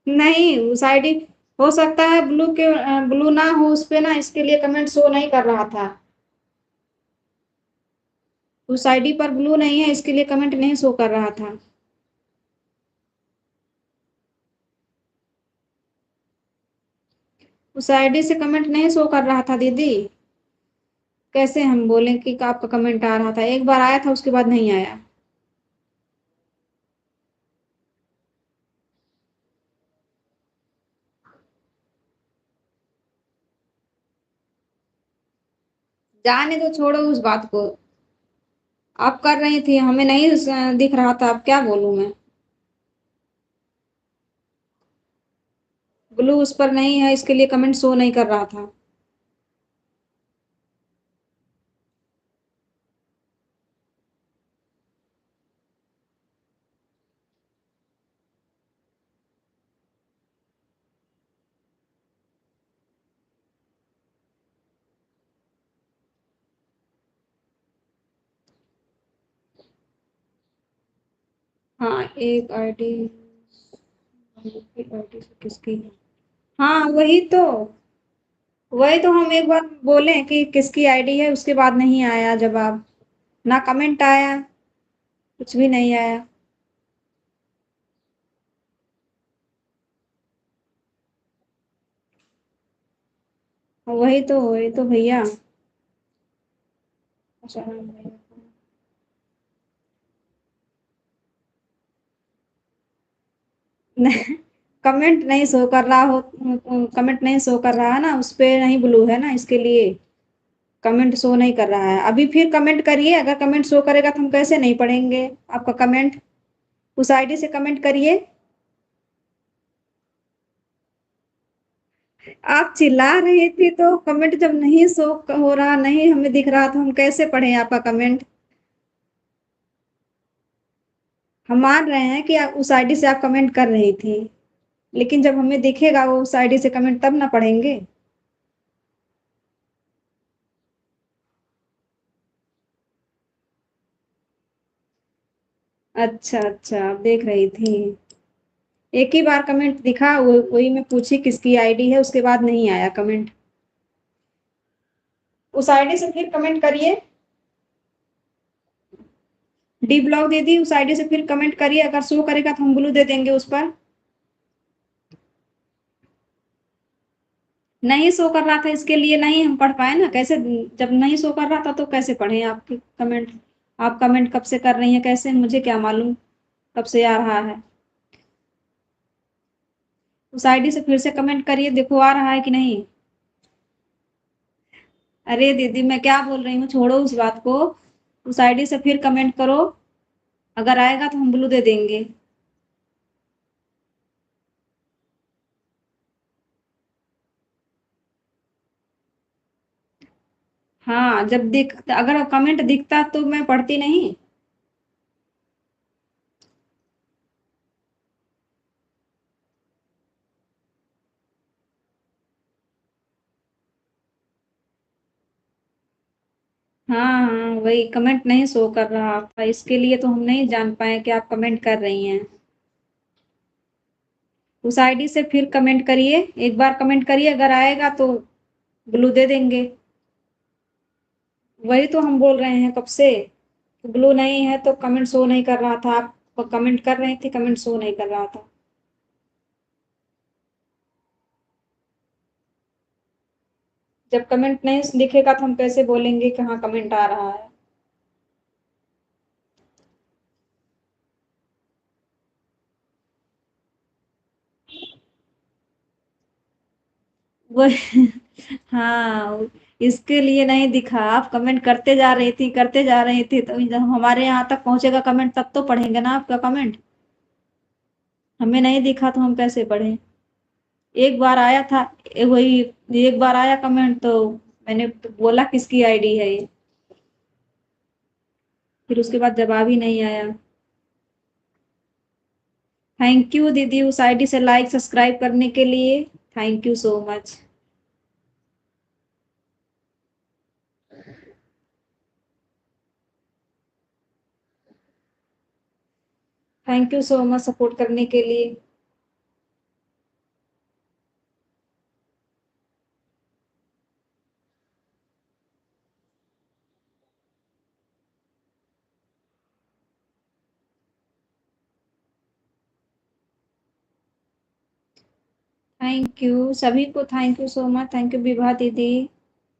नहीं, उस आईडी हो सकता है ब्लू के ब्लू ना हो उस पे ना, इसके लिए कमेंट शो नहीं कर रहा था। उस आईडी पर ब्लू नहीं है, इसके लिए कमेंट नहीं शो कर रहा था। उस आईडी से कमेंट नहीं शो कर रहा था दीदी। कैसे हम बोलें कि आपका कमेंट आ रहा था? एक बार आया था, उसके बाद नहीं आया। जाने दो, छोड़ो उस बात को। आप कर रही थी, हमें नहीं दिख रहा था, अब क्या बोलूं मैं। ब्लू उस पर नहीं है, इसके लिए कमेंट शो नहीं कर रहा था। हाँ, एक आईडी आईडी से किसकी है? हाँ वही तो हम एक बार बोले कि किसकी आईडी है, उसके बाद नहीं आया जवाब, ना कमेंट आया, कुछ भी नहीं आया। वही तो भैया। अच्छा, हाँ भैया। नहीं, कमेंट नहीं शो कर रहा हो, कमेंट नहीं शो कर रहा है ना, उस पे नहीं ब्लू है ना, इसके लिए कमेंट शो नहीं कर रहा है। अभी फिर कमेंट करिए, अगर कमेंट शो करेगा तो हम कैसे नहीं पढ़ेंगे आपका कमेंट। उस आईडी से कमेंट करिए। आप चिल्ला रही थी तो कमेंट जब नहीं शो हो रहा, नहीं हमें दिख रहा, तो हम कैसे पढ़ें आपका कमेंट। हम मान रहे हैं कि आप उस आईडी से आप कमेंट कर रही थी, लेकिन जब हमें दिखेगा वो उस आईडी से कमेंट, तब ना पढ़ेंगे। अच्छा अच्छा, आप देख रही थी। एक ही बार कमेंट दिखा, वही मैं पूछी किसकी आईडी है, उसके बाद नहीं आया कमेंट। उस आईडी से फिर कमेंट करिए। डी ब्लॉक दे दी, उस आईडी से फिर कमेंट करिए, अगर शो करेगा तो हम ब्लू दे देंगे उस पर। नहीं शो कर रहा था, इसके लिए नहीं हम पढ़ पाए ना, कैसे। जब नहीं शो कर रहा था तो कैसे पढ़े आपकी कमेंट। आप कमेंट कब से कर रही हैं, कैसे, मुझे क्या मालूम कब से आ रहा है। उस आईडी से फिर से कमेंट करिए, देखो आ रहा है कि नहीं। अरे दीदी, मैं क्या बोल रही हूँ, छोड़ो उस बात को। उस आईडी से फिर कमेंट करो, अगर आएगा तो हम ब्लू दे देंगे। हाँ, जब दिख, अगर कमेंट दिखता तो मैं पढ़ती नहीं। हाँ हाँ, वही कमेंट नहीं शो कर रहा था, इसके लिए तो हम नहीं जान पाए कि आप कमेंट कर रही हैं। उस आईडी से फिर कमेंट करिए, एक बार कमेंट करिए, अगर आएगा तो ब्लू दे देंगे। वही तो हम बोल रहे हैं कब से। ब्लू नहीं है तो कमेंट शो नहीं कर रहा था, आप कमेंट कर रही थी, कमेंट शो नहीं कर रहा था। जब कमेंट नहीं दिखेगा तो हम कैसे बोलेंगे कि हाँ कमेंट आ रहा है। वो हाँ, इसके लिए नहीं दिखा, आप कमेंट करते जा रही थी, तो जब हमारे यहाँ तक पहुंचेगा कमेंट तब तो पढ़ेंगे ना आपका कमेंट। हमें नहीं दिखा तो हम कैसे पढ़ें। एक बार आया था, वही एक बार आया कमेंट, तो मैंने बोला किसकी आईडी है ये, फिर उसके बाद जवाब ही नहीं आया। थैंक यू दीदी, उस आईडी से लाइक सब्सक्राइब करने के लिए, thank you so much. Thank you so much support करने के लिए। थैंक यू सभी को, thank you so much, thank you Vibha दीदी,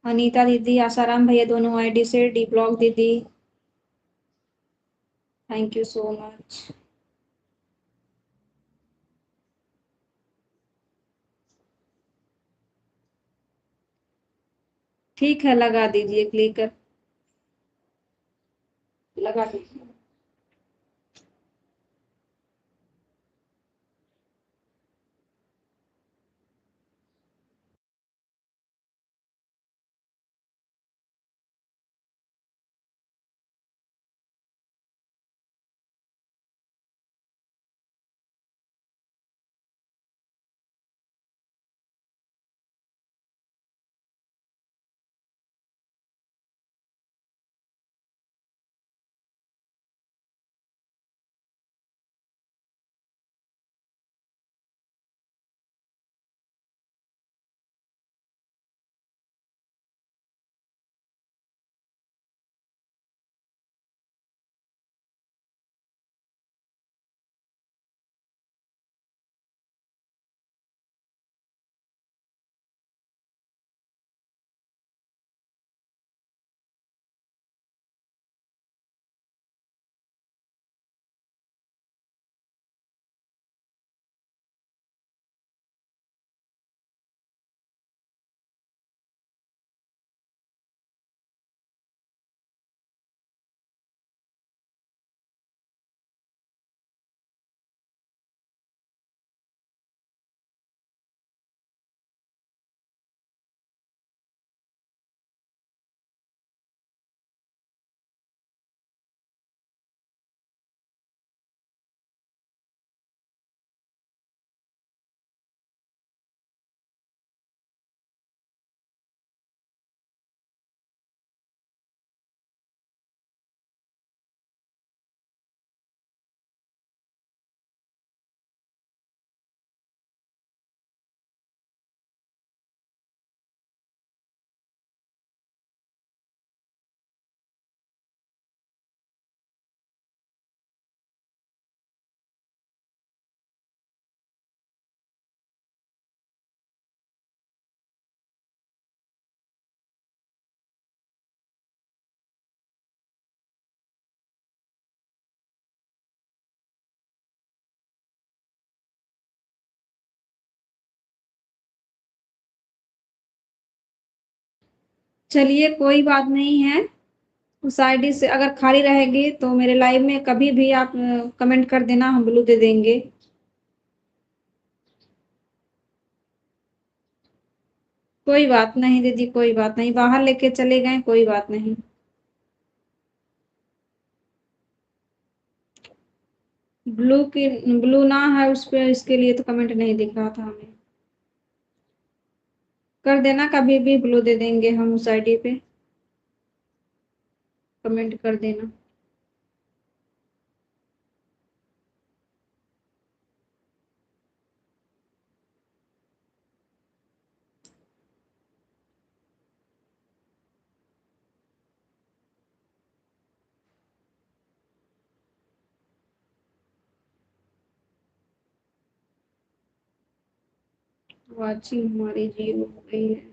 अनीता दीदी, आसाराम भैया, दोनों आईडी से, डी ब्लॉक दीदी, थैंक यू सो मच। ठीक है, लगा दीजिए क्लिकर। लगा दीजिए। चलिए, कोई बात नहीं है। उस आईडी से अगर खाली रहेगी तो मेरे लाइव में कभी भी आप कमेंट कर देना, हम ब्लू दे देंगे। कोई बात नहीं दीदी, कोई बात नहीं, बाहर लेके चले गए, कोई बात नहीं। ब्लू की ब्लू ना है उस पे, इसके लिए तो कमेंट नहीं दिख रहा था हमें। कर देना, कभी भी ब्लू दे देंगे हम उस आईडी पे, कमेंट कर देना। वाचिंग हमारी जीरो हो गई है।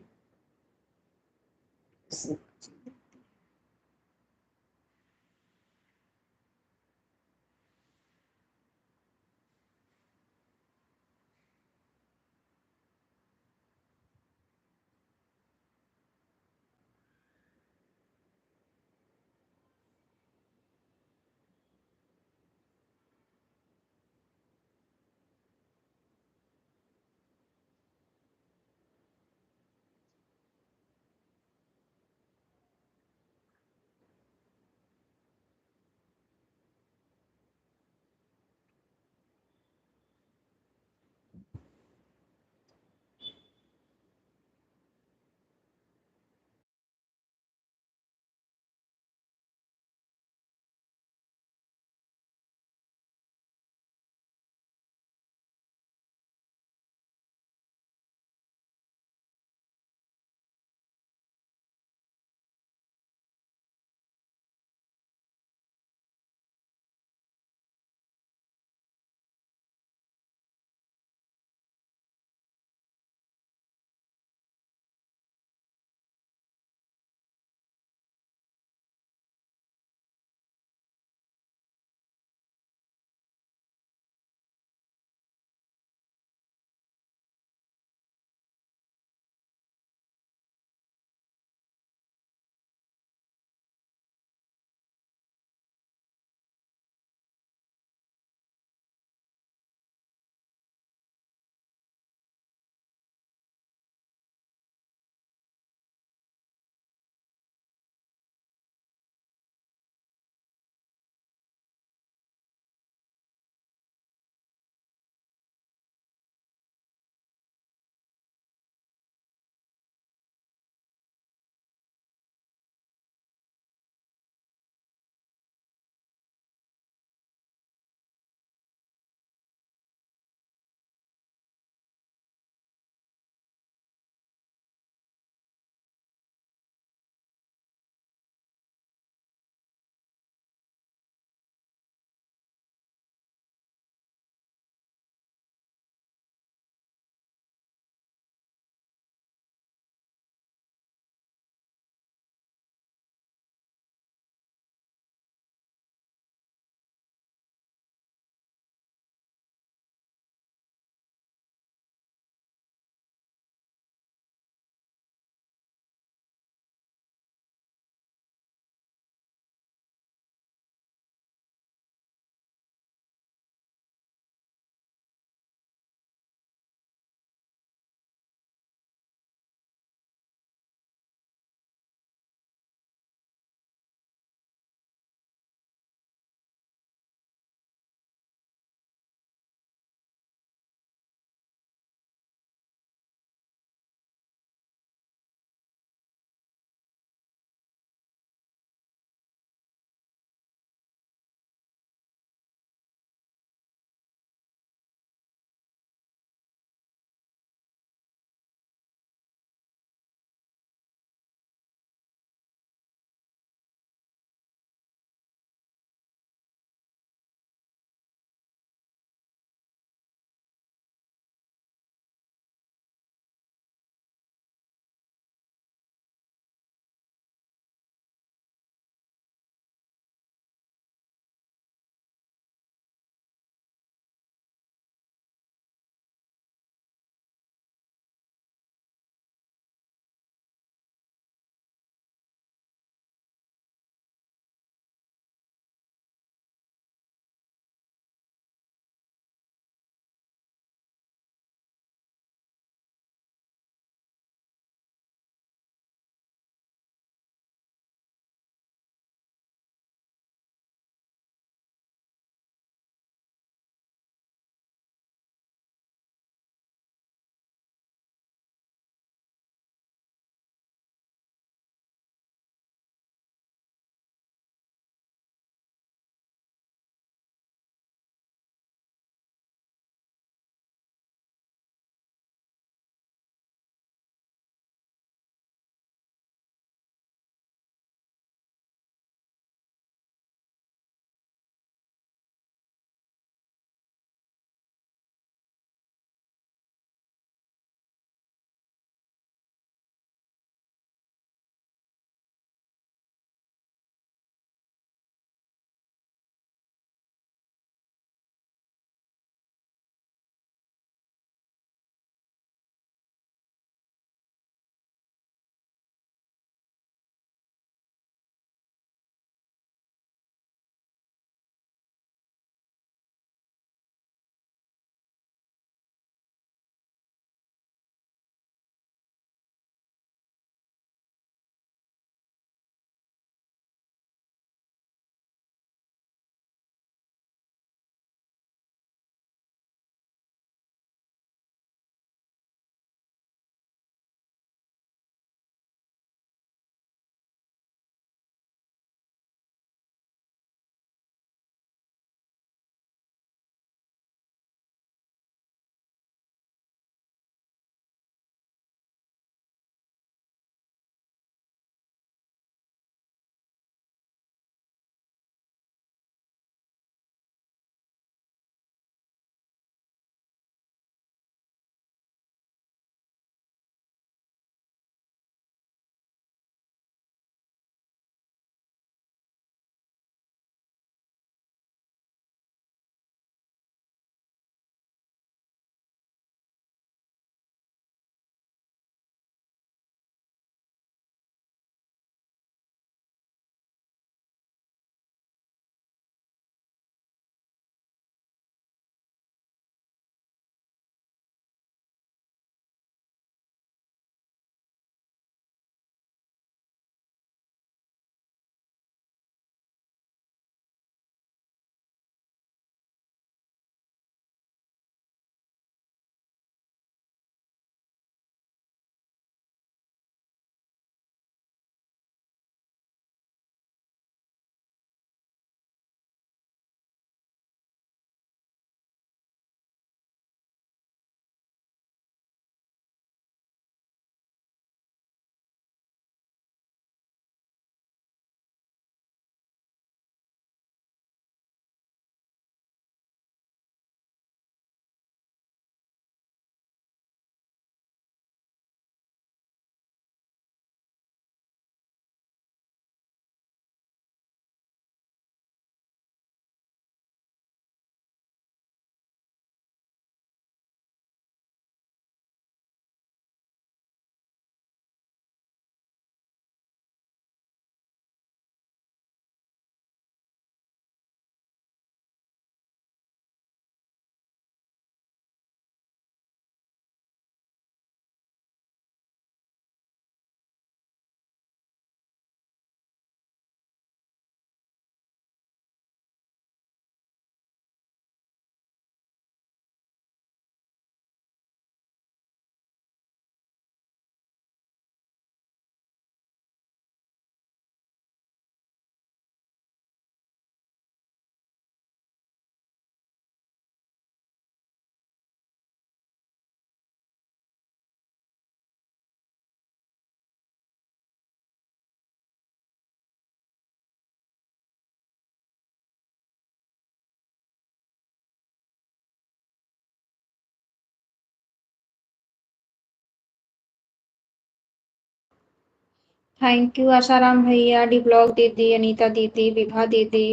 थैंक यू आशाराम भैया, डी ब्लॉग दीदी, अनीता दीदी, विभा दीदी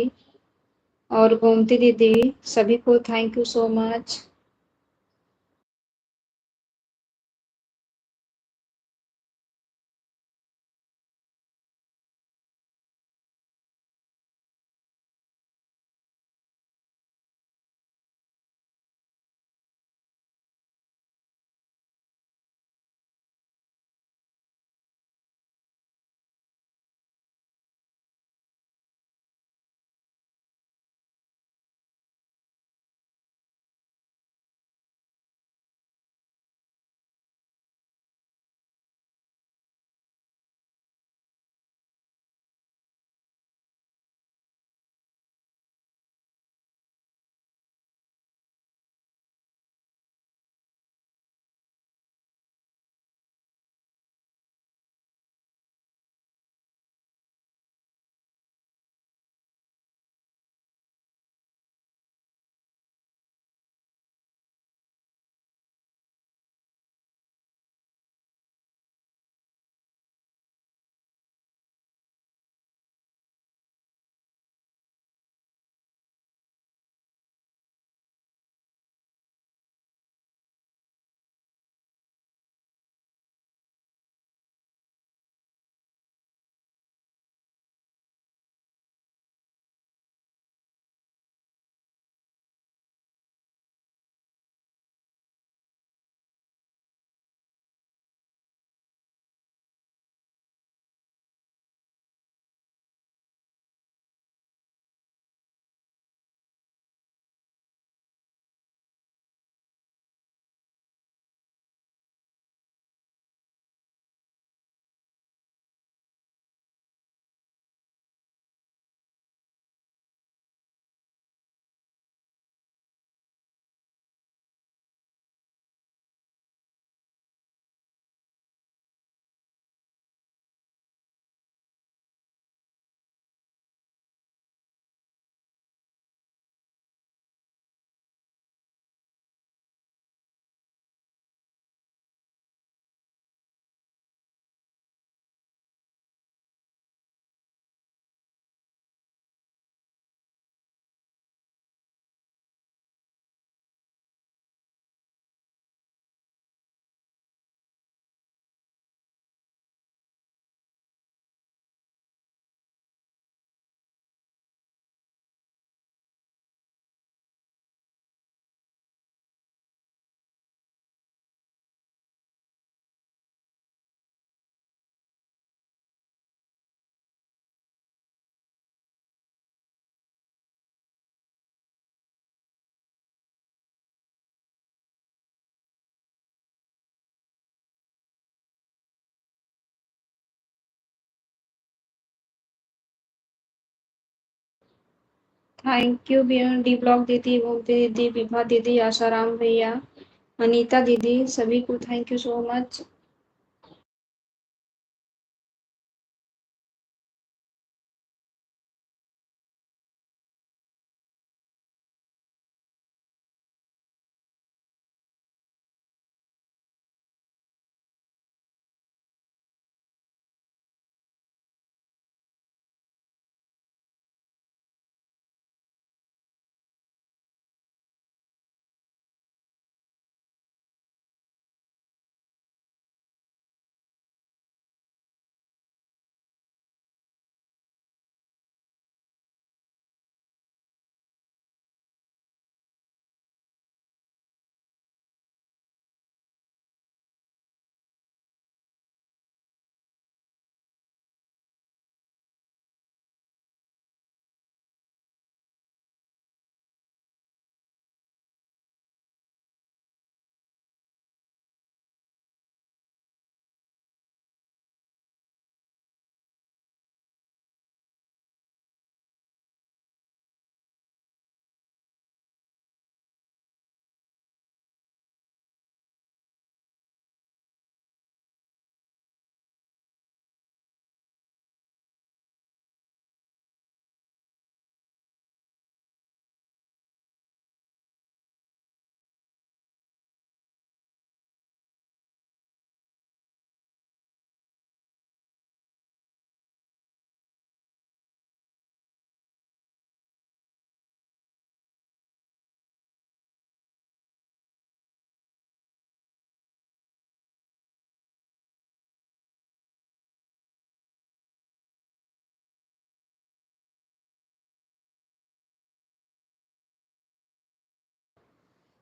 और गोमती दीदी, सभी को thank you so much. Thank U D ब्लॉग दीदी, गोमती दीदी, विभा दीदी, आशाराम भैया, अनीता दीदी, सभी को thank you so much.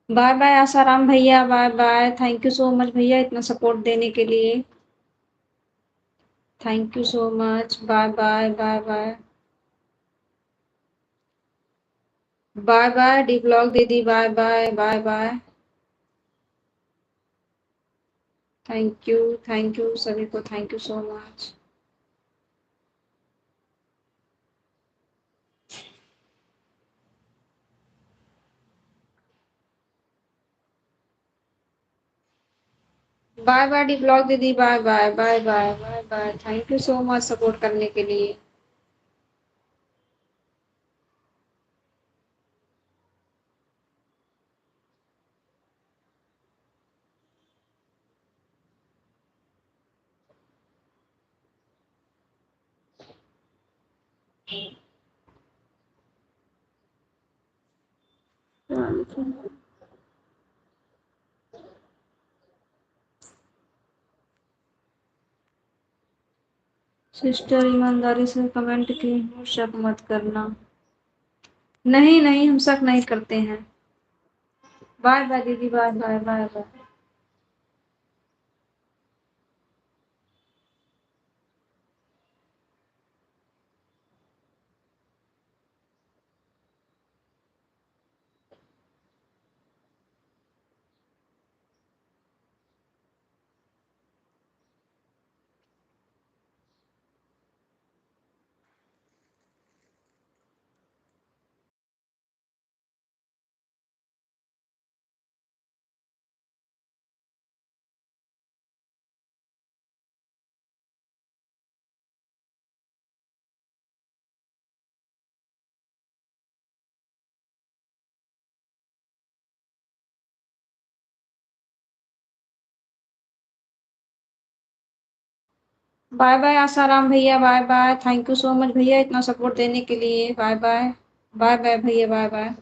Bye bye Asaram भैया, bye bye. Thank you so much भैया इतना सपोर्ट देने के लिए। Thank you so much. Bye bye bye bye bye bye डी ब्लॉग दीदी, bye bye bye bye. Thank you सभी को, thank you so much. Bye bye डी ब्लॉग दीदी, bye bye bye bye bye bye. Thank you so much support करने के लिए। सिस्टर ईमानदारी से कमेंट की हूँ, शक मत करना। नहीं नहीं, हम शक नहीं करते हैं। बाय बाय दीदी, bye bye bye bye. Bye bye Asaram भैया, bye bye. Thank you so much भैया इतना सपोर्ट देने के लिए। बाय बाय बाय बाय भैया, बाय बाय।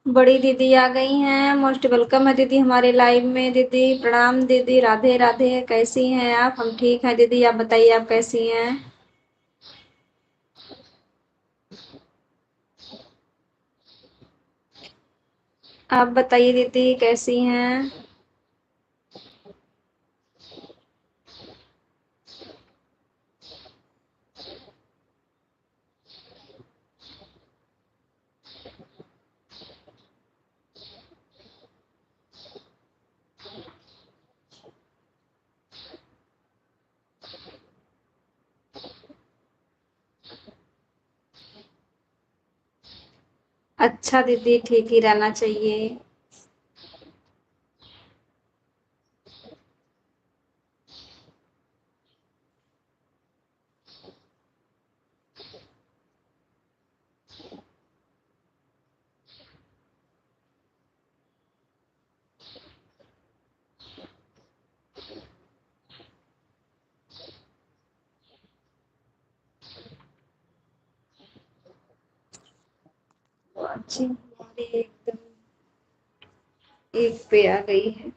बड़ी दीदी आ गई हैं, मोस्ट वेलकम है दीदी हमारे लाइव में। दीदी प्रणाम दीदी, राधे राधे। कैसी हैं आप? हम ठीक हैं दीदी, आप बताइए आप कैसी हैं? आप बताइए दीदी कैसी हैं? अच्छा दीदी, ठीक ही रहना चाहिए। अच्छी हमारी एकदम एक पे आ गई है।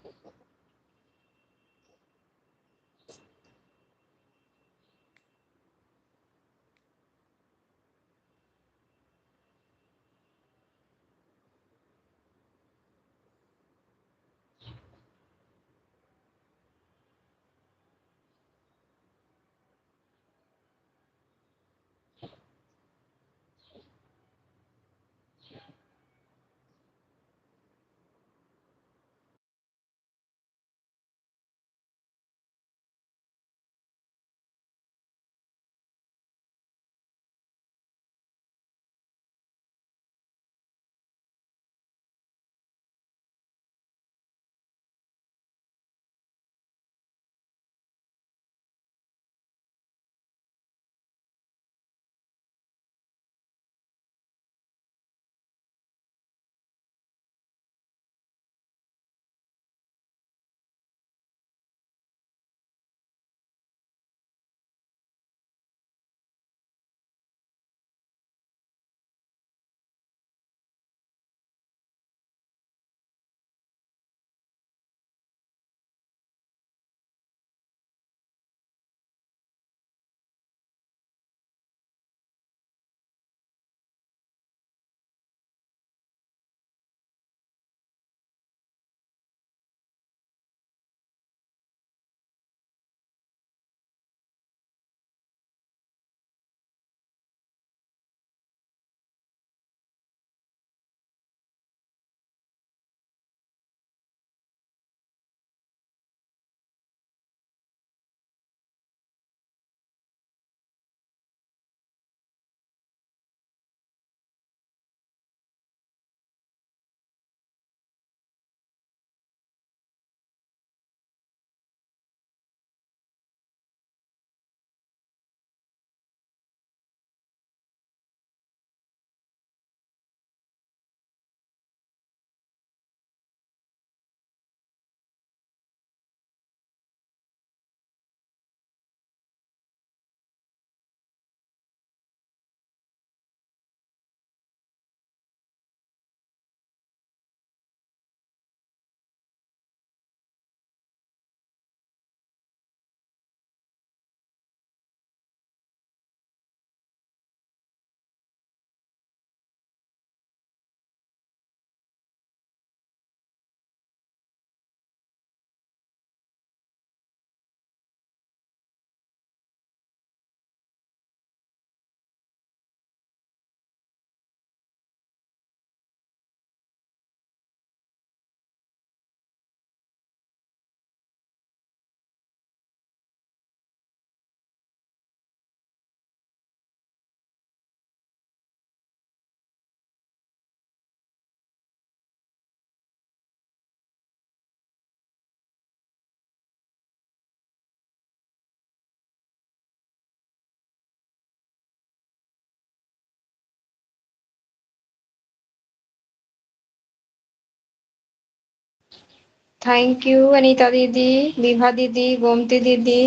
थैंक यू अनीता दीदी, विभा दीदी, गोमती दीदी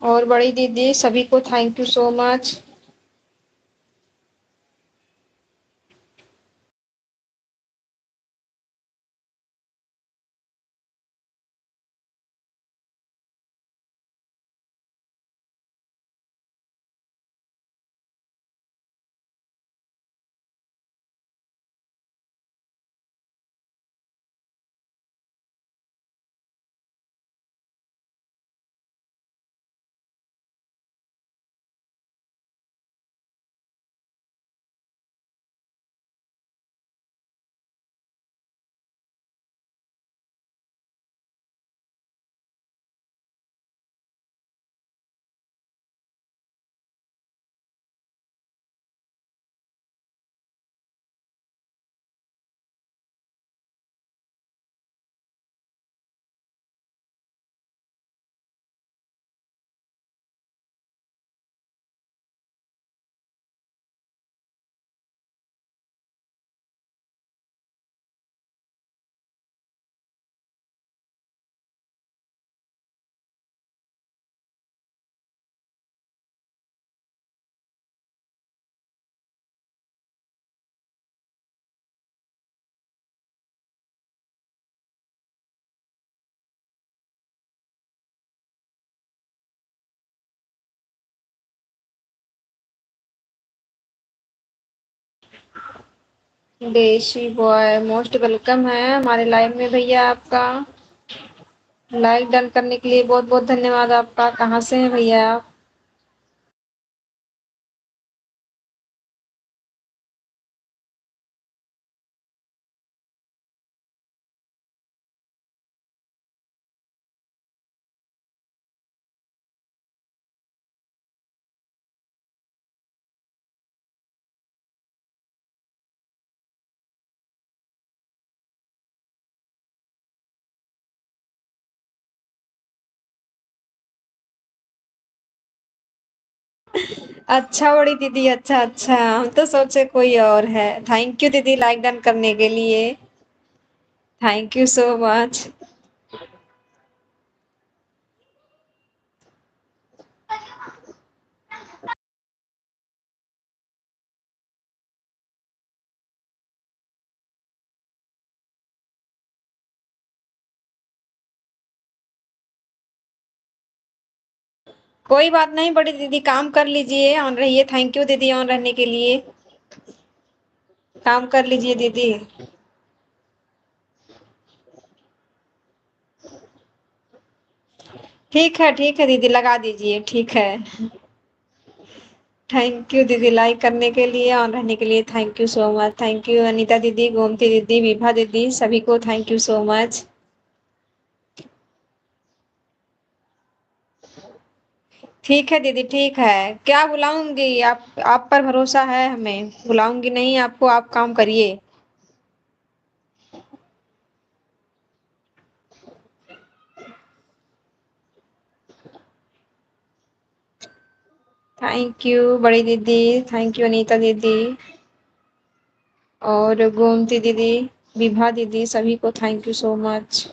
और बड़ी दीदी, सभी को थैंक यू सो मच। देशी बॉय मोस्ट वेलकम है हमारे लाइव में भैया। आपका लाइक डन करने के लिए बहुत बहुत धन्यवाद आपका। कहाँ से हैं भैया आप? अच्छा बड़ी दीदी, अच्छा अच्छा, हम तो सोचे कोई और है। थैंक यू दीदी लाइक डन करने के लिए। Thank you so much. कोई बात नहीं बड़ी दीदी, काम कर लीजिए, ऑन रहिए। थैंक यू दीदी ऑन रहने के लिए। काम कर लीजिए दीदी। ठीक है दीदी, लगा दीजिए, ठीक है। थैंक यू दीदी लाइक करने के लिए, ऑन रहने के लिए। Thank you so much. Thank you Anita दीदी, गोमती दीदी, विभा दीदी, सभी को थैंक यू सो मच। ठीक है दीदी, ठीक है। क्या बुलाऊंगी, आप पर भरोसा है हमें। बुलाऊंगी नहीं आपको, आप काम करिए। थैंक यू बड़ी दीदी, थैंक यू अनीता दीदी और गोमती दीदी, विभा दीदी, सभी को thank you so much.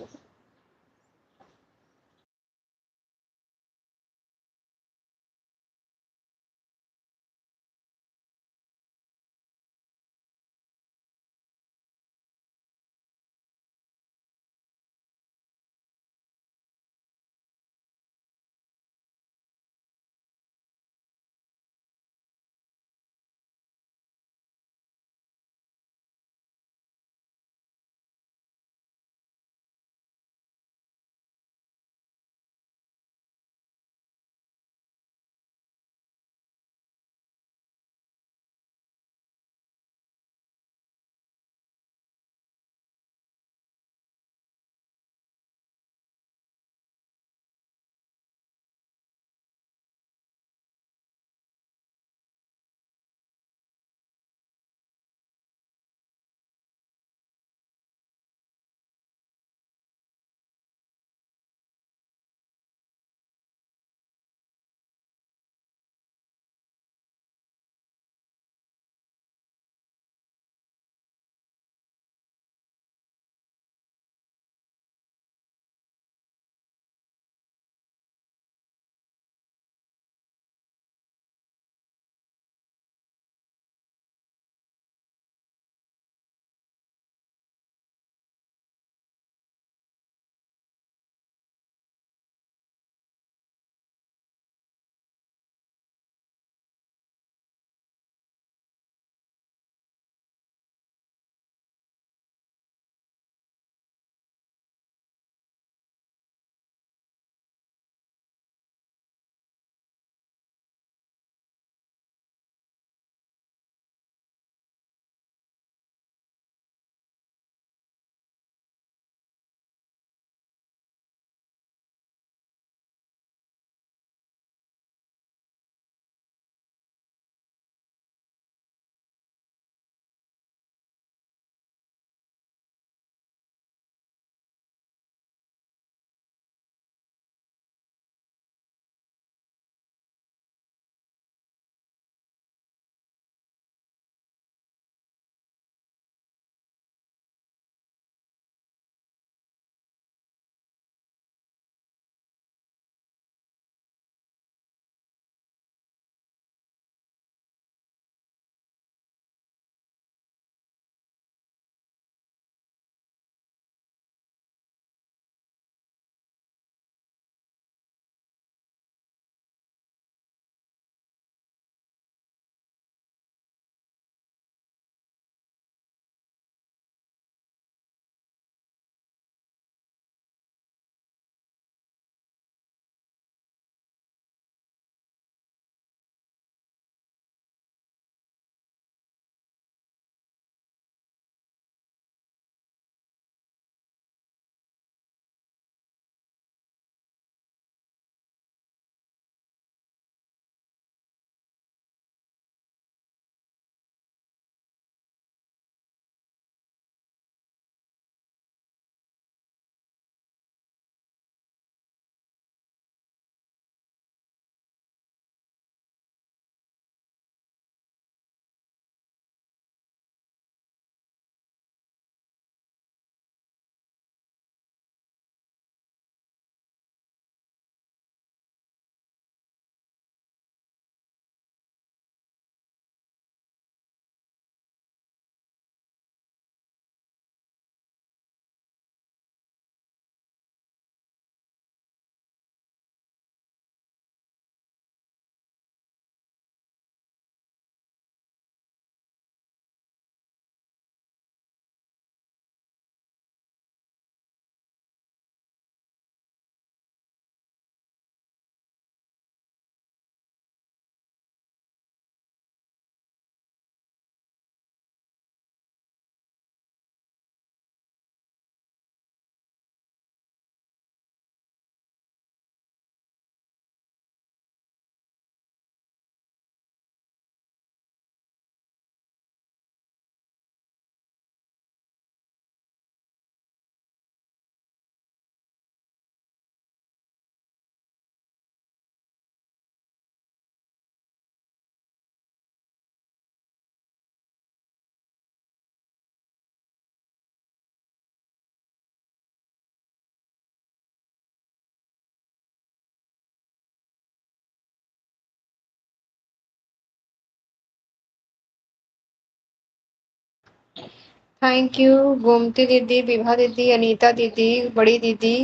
Thank you Gomti दीदी, विभा दीदी, अनीता दीदी, बड़ी दीदी,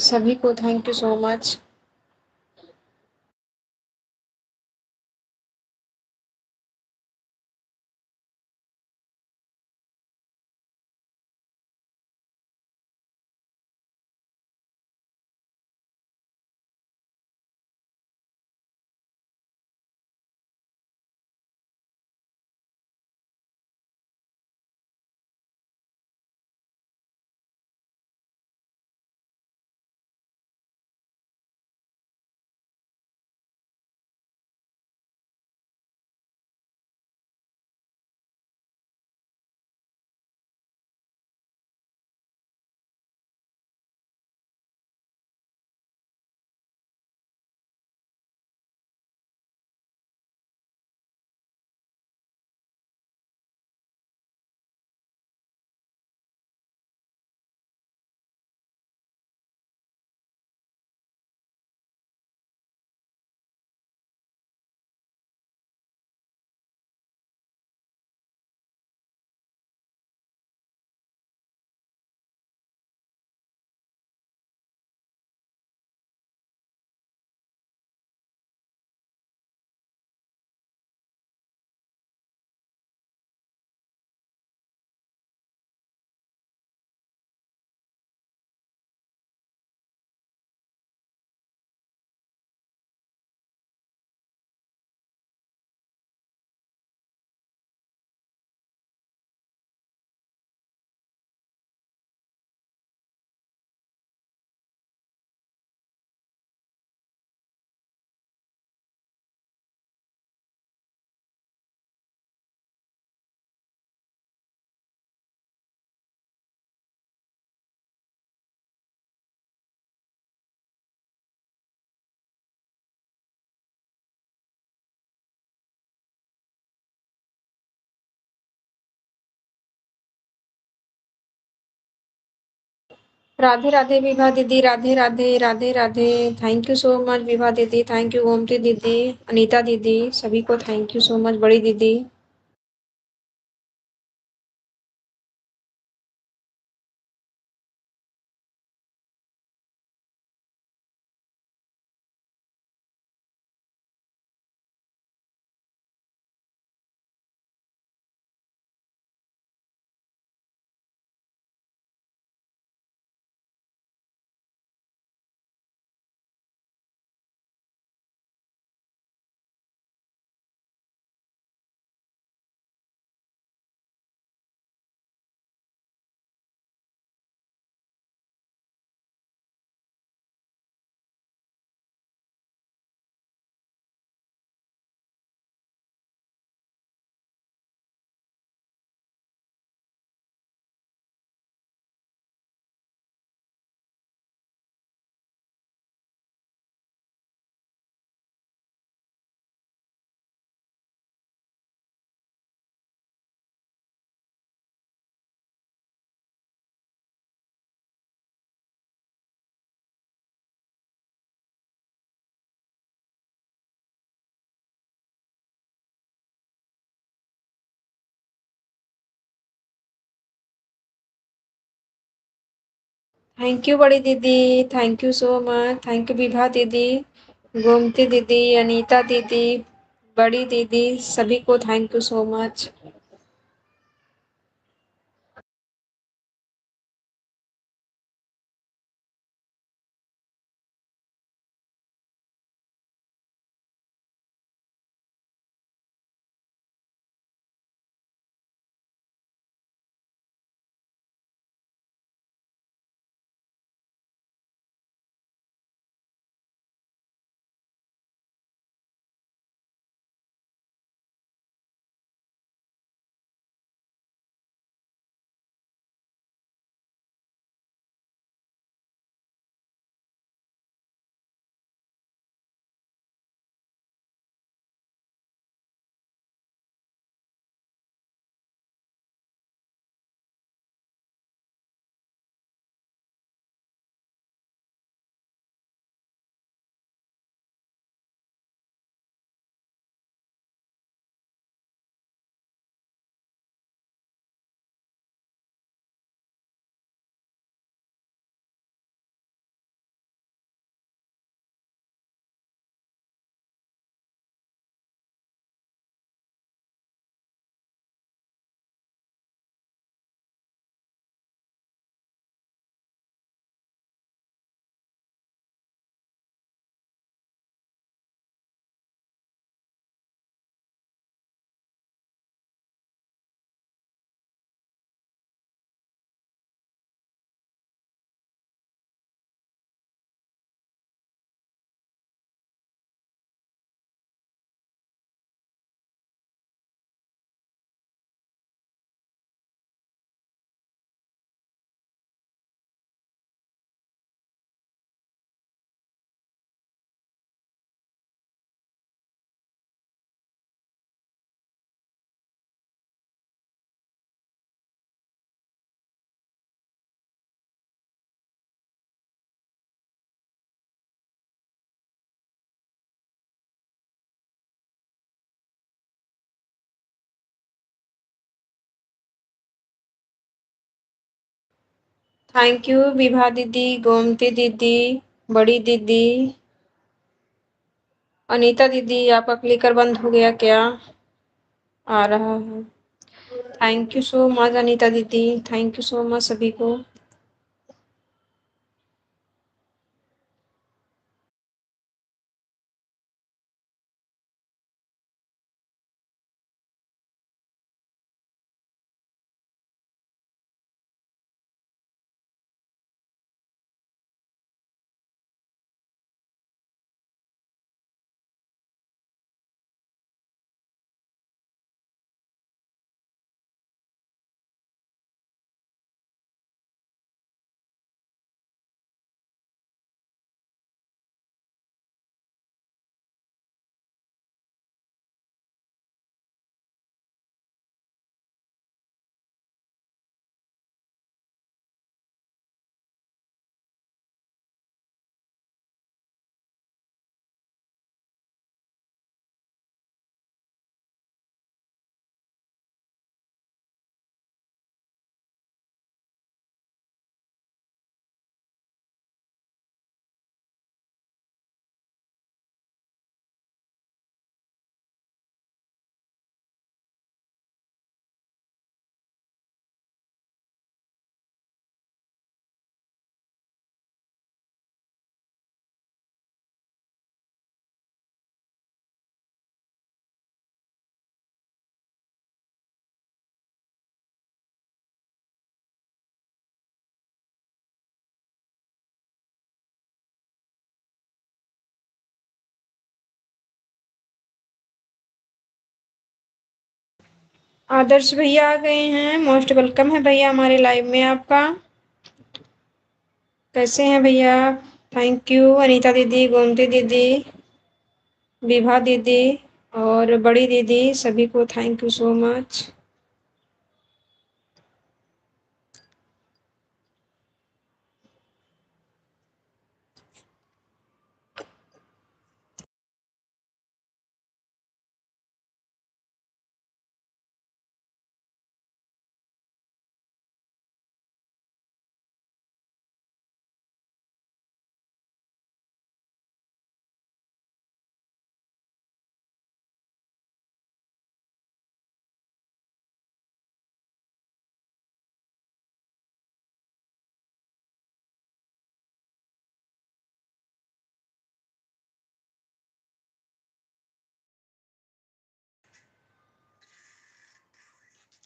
सभी को thank you so much. Radhe Radhe Vibha दीदी, Radhe Radhe, Radhe Radhe. Thank you so much Vibha दीदी, थैंक यू गोमती दीदी, अनीता दीदी, सभी को थैंक यू सो मच, बड़ी दीदी। थैंक यू बड़ी दीदी, thank you so much, thank you Vibha दीदी, गोमती दीदी, अनीता दीदी, बड़ी दीदी, सभी को thank you so much. Thank you Vibha दीदी, गोमती दीदी, बड़ी दीदी, अनीता दीदी। आपका क्लिकर बंद हो गया क्या? आ रहा है। Thank you so much Anita दीदी, थैंक यू सो मच सभी को। आदर्श भैया आ गए हैं, मोस्ट वेलकम है भैया हमारे लाइव में आपका। कैसे हैं भैया? थैंक यू अनीता दीदी, गोमती दीदी, विभा दीदी और बड़ी दीदी, सभी को थैंक यू सो मच।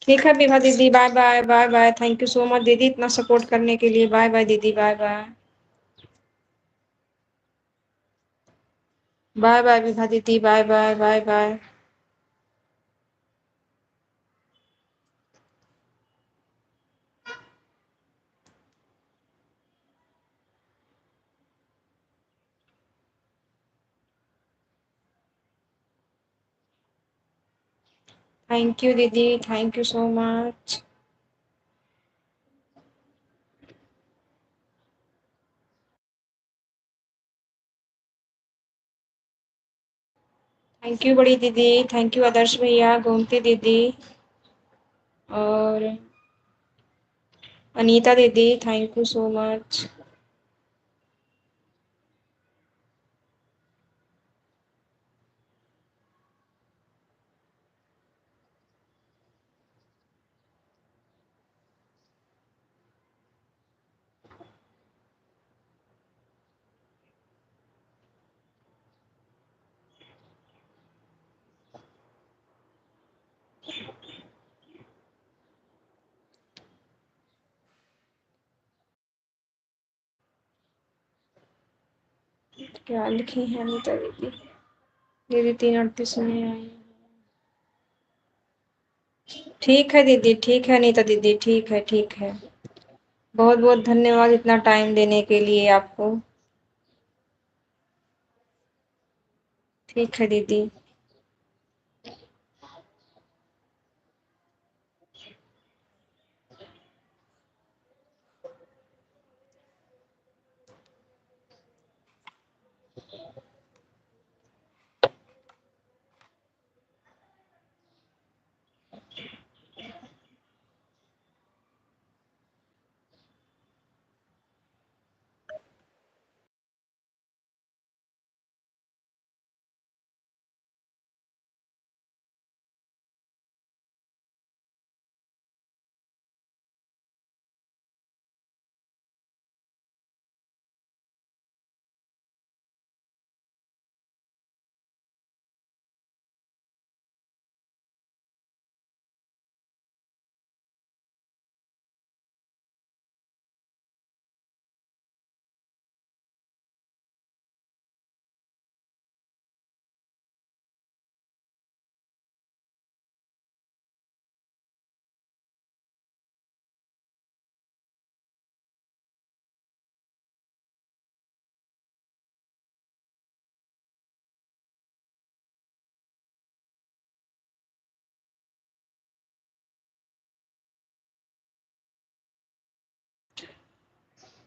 ठीक है विभा दीदी, bye bye bye bye, thank you so much दीदी इतना सपोर्ट करने के लिए। बाय बाय दीदी, bye bye bye bye Vibha दीदी, bye bye bye bye. Thank you दीदी, thank you so much. Thank you बड़ी दीदी, थैंक यू आदर्श भैया, गोमती दीदी और अनीता दीदी, थैंक यू सो मच। क्या लिखी है अनीता दीदी? दीदी 3:38 में आई। ठीक है दीदी, ठीक है अनीता दीदी, ठीक है ठीक है। बहुत बहुत धन्यवाद इतना टाइम देने के लिए आपको। ठीक है दीदी।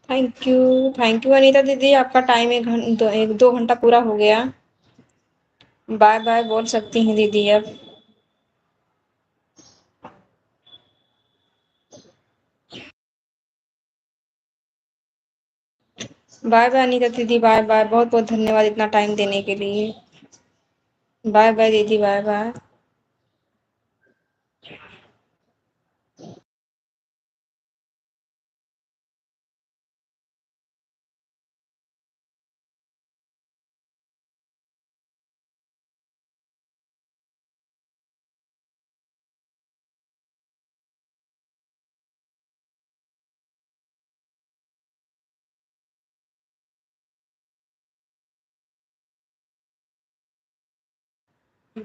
थैंक यू अनीता दीदी, आपका टाइम 1-2 घंटा पूरा हो गया। बाय बाय बोल सकती हैं दीदी अब। बाय बाय अनीता दीदी, बाय बाय, बहुत बहुत धन्यवाद इतना टाइम देने के लिए। बाय बाय दीदी, बाय बाय।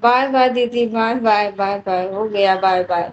बाय बाय दीदी, बाय बाय, बाय बाय, हो गया, bye bye.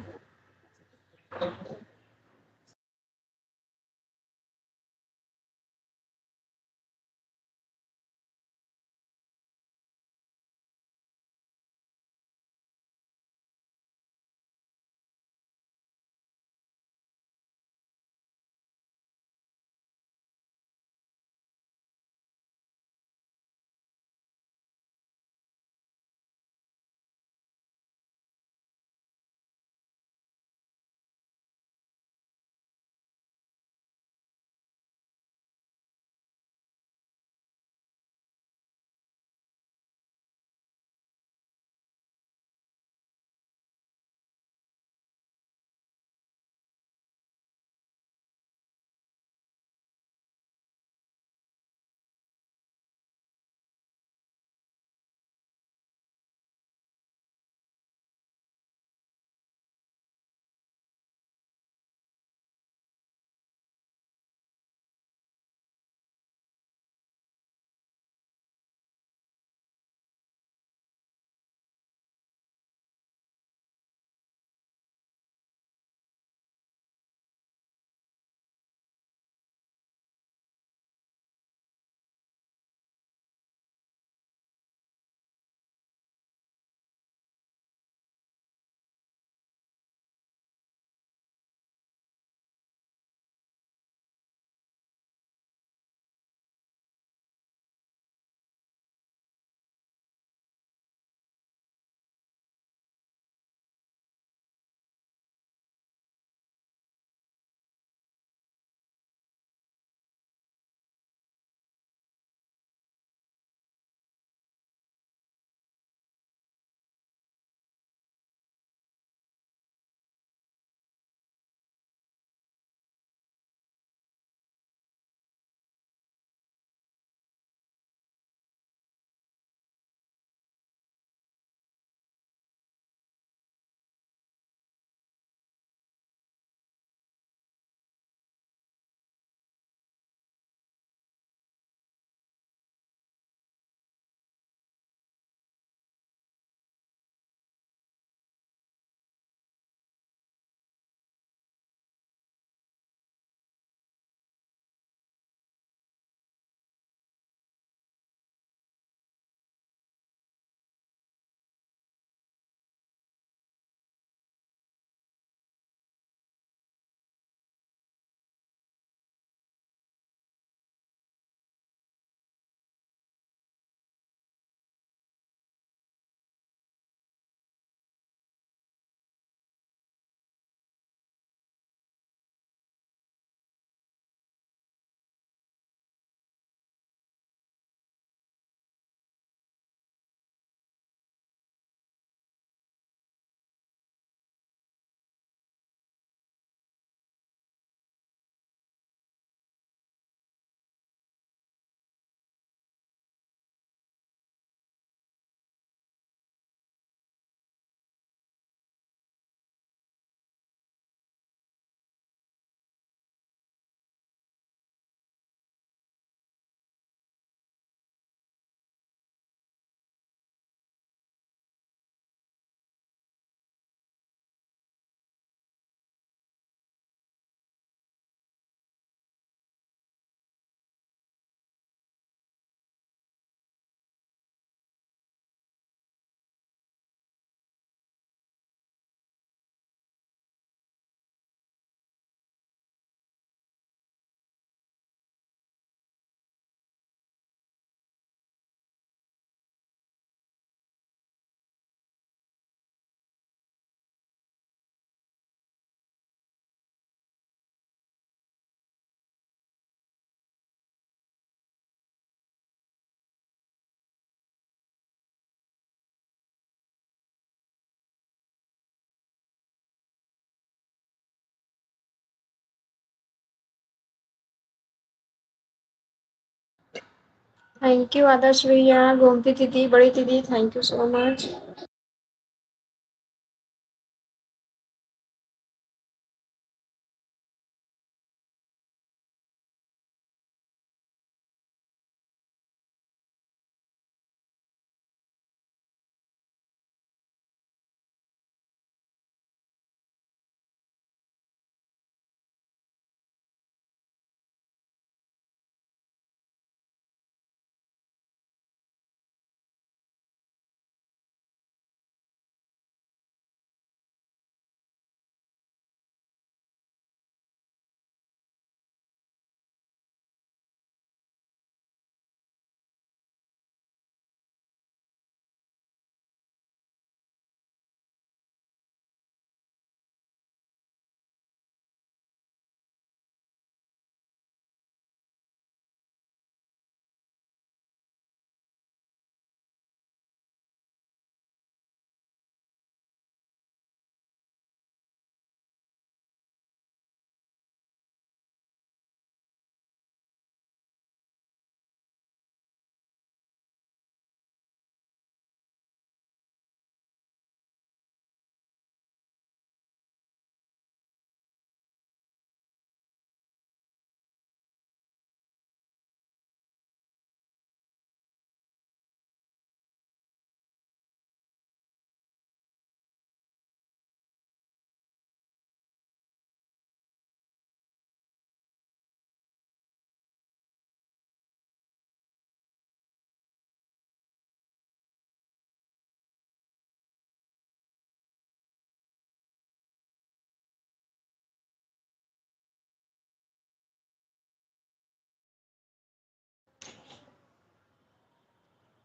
Thank you Adarsh भैया, गोमती दीदी, बड़ी दीदी, thank you so much.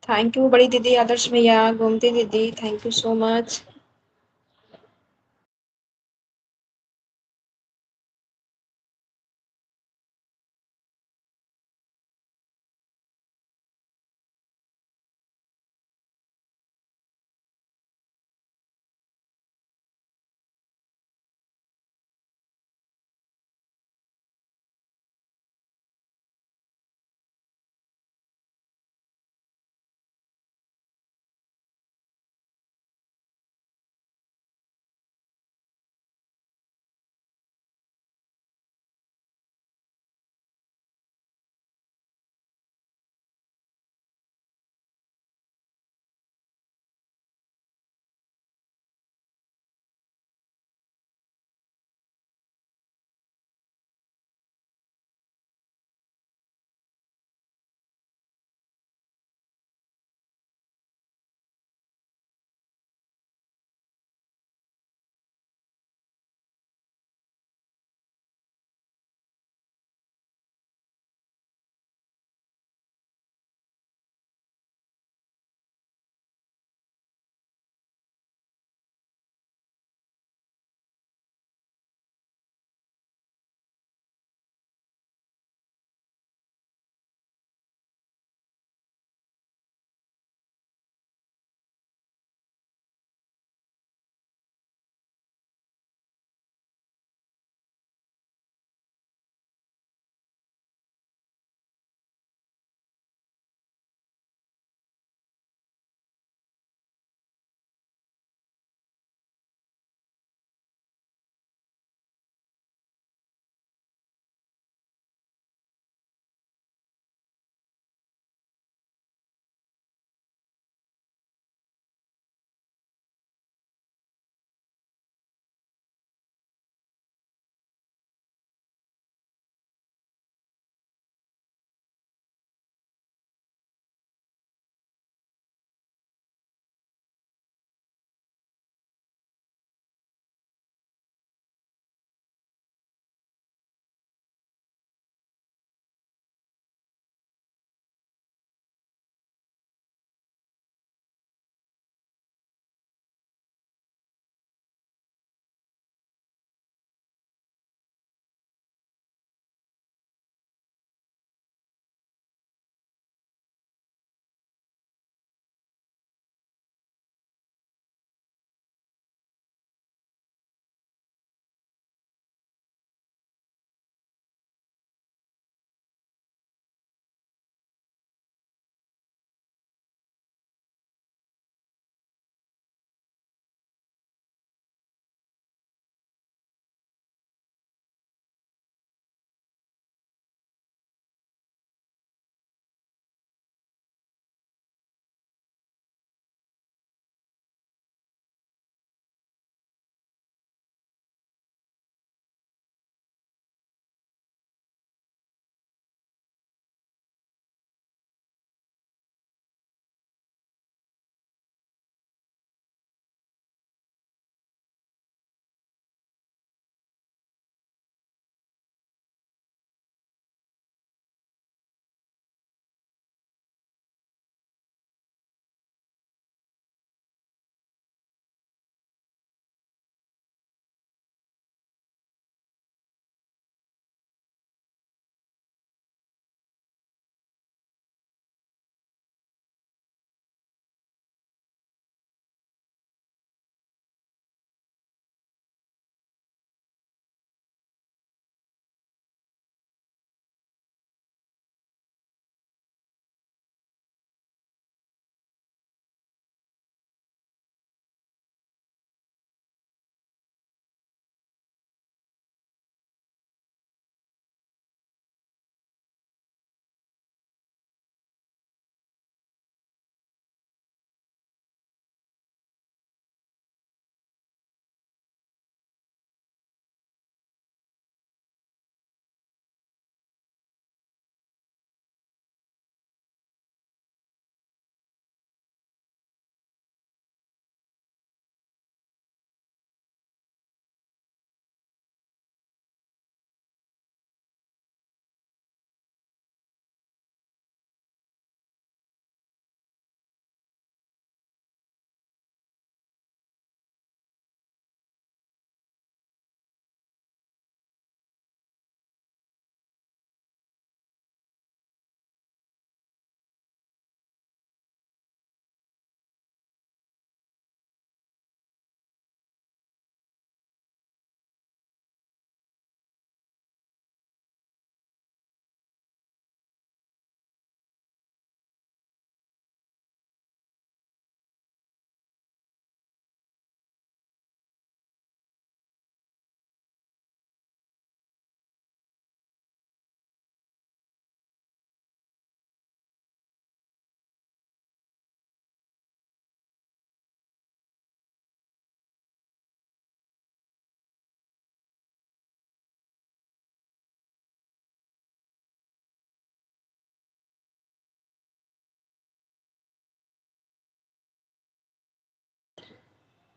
Thank you बड़ी दीदी, आदर्श भैया, गोमती दीदी, thank you so much.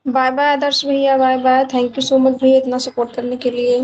Bye bye Adarsh भैया, bye bye. Thank you so much भैया इतना सपोर्ट करने के लिए।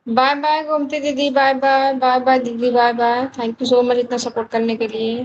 बाय बाय गोमती दीदी, बाय बाय, बाय बाय दीदी, bye bye. Thank you so much इतना सपोर्ट करने के लिए।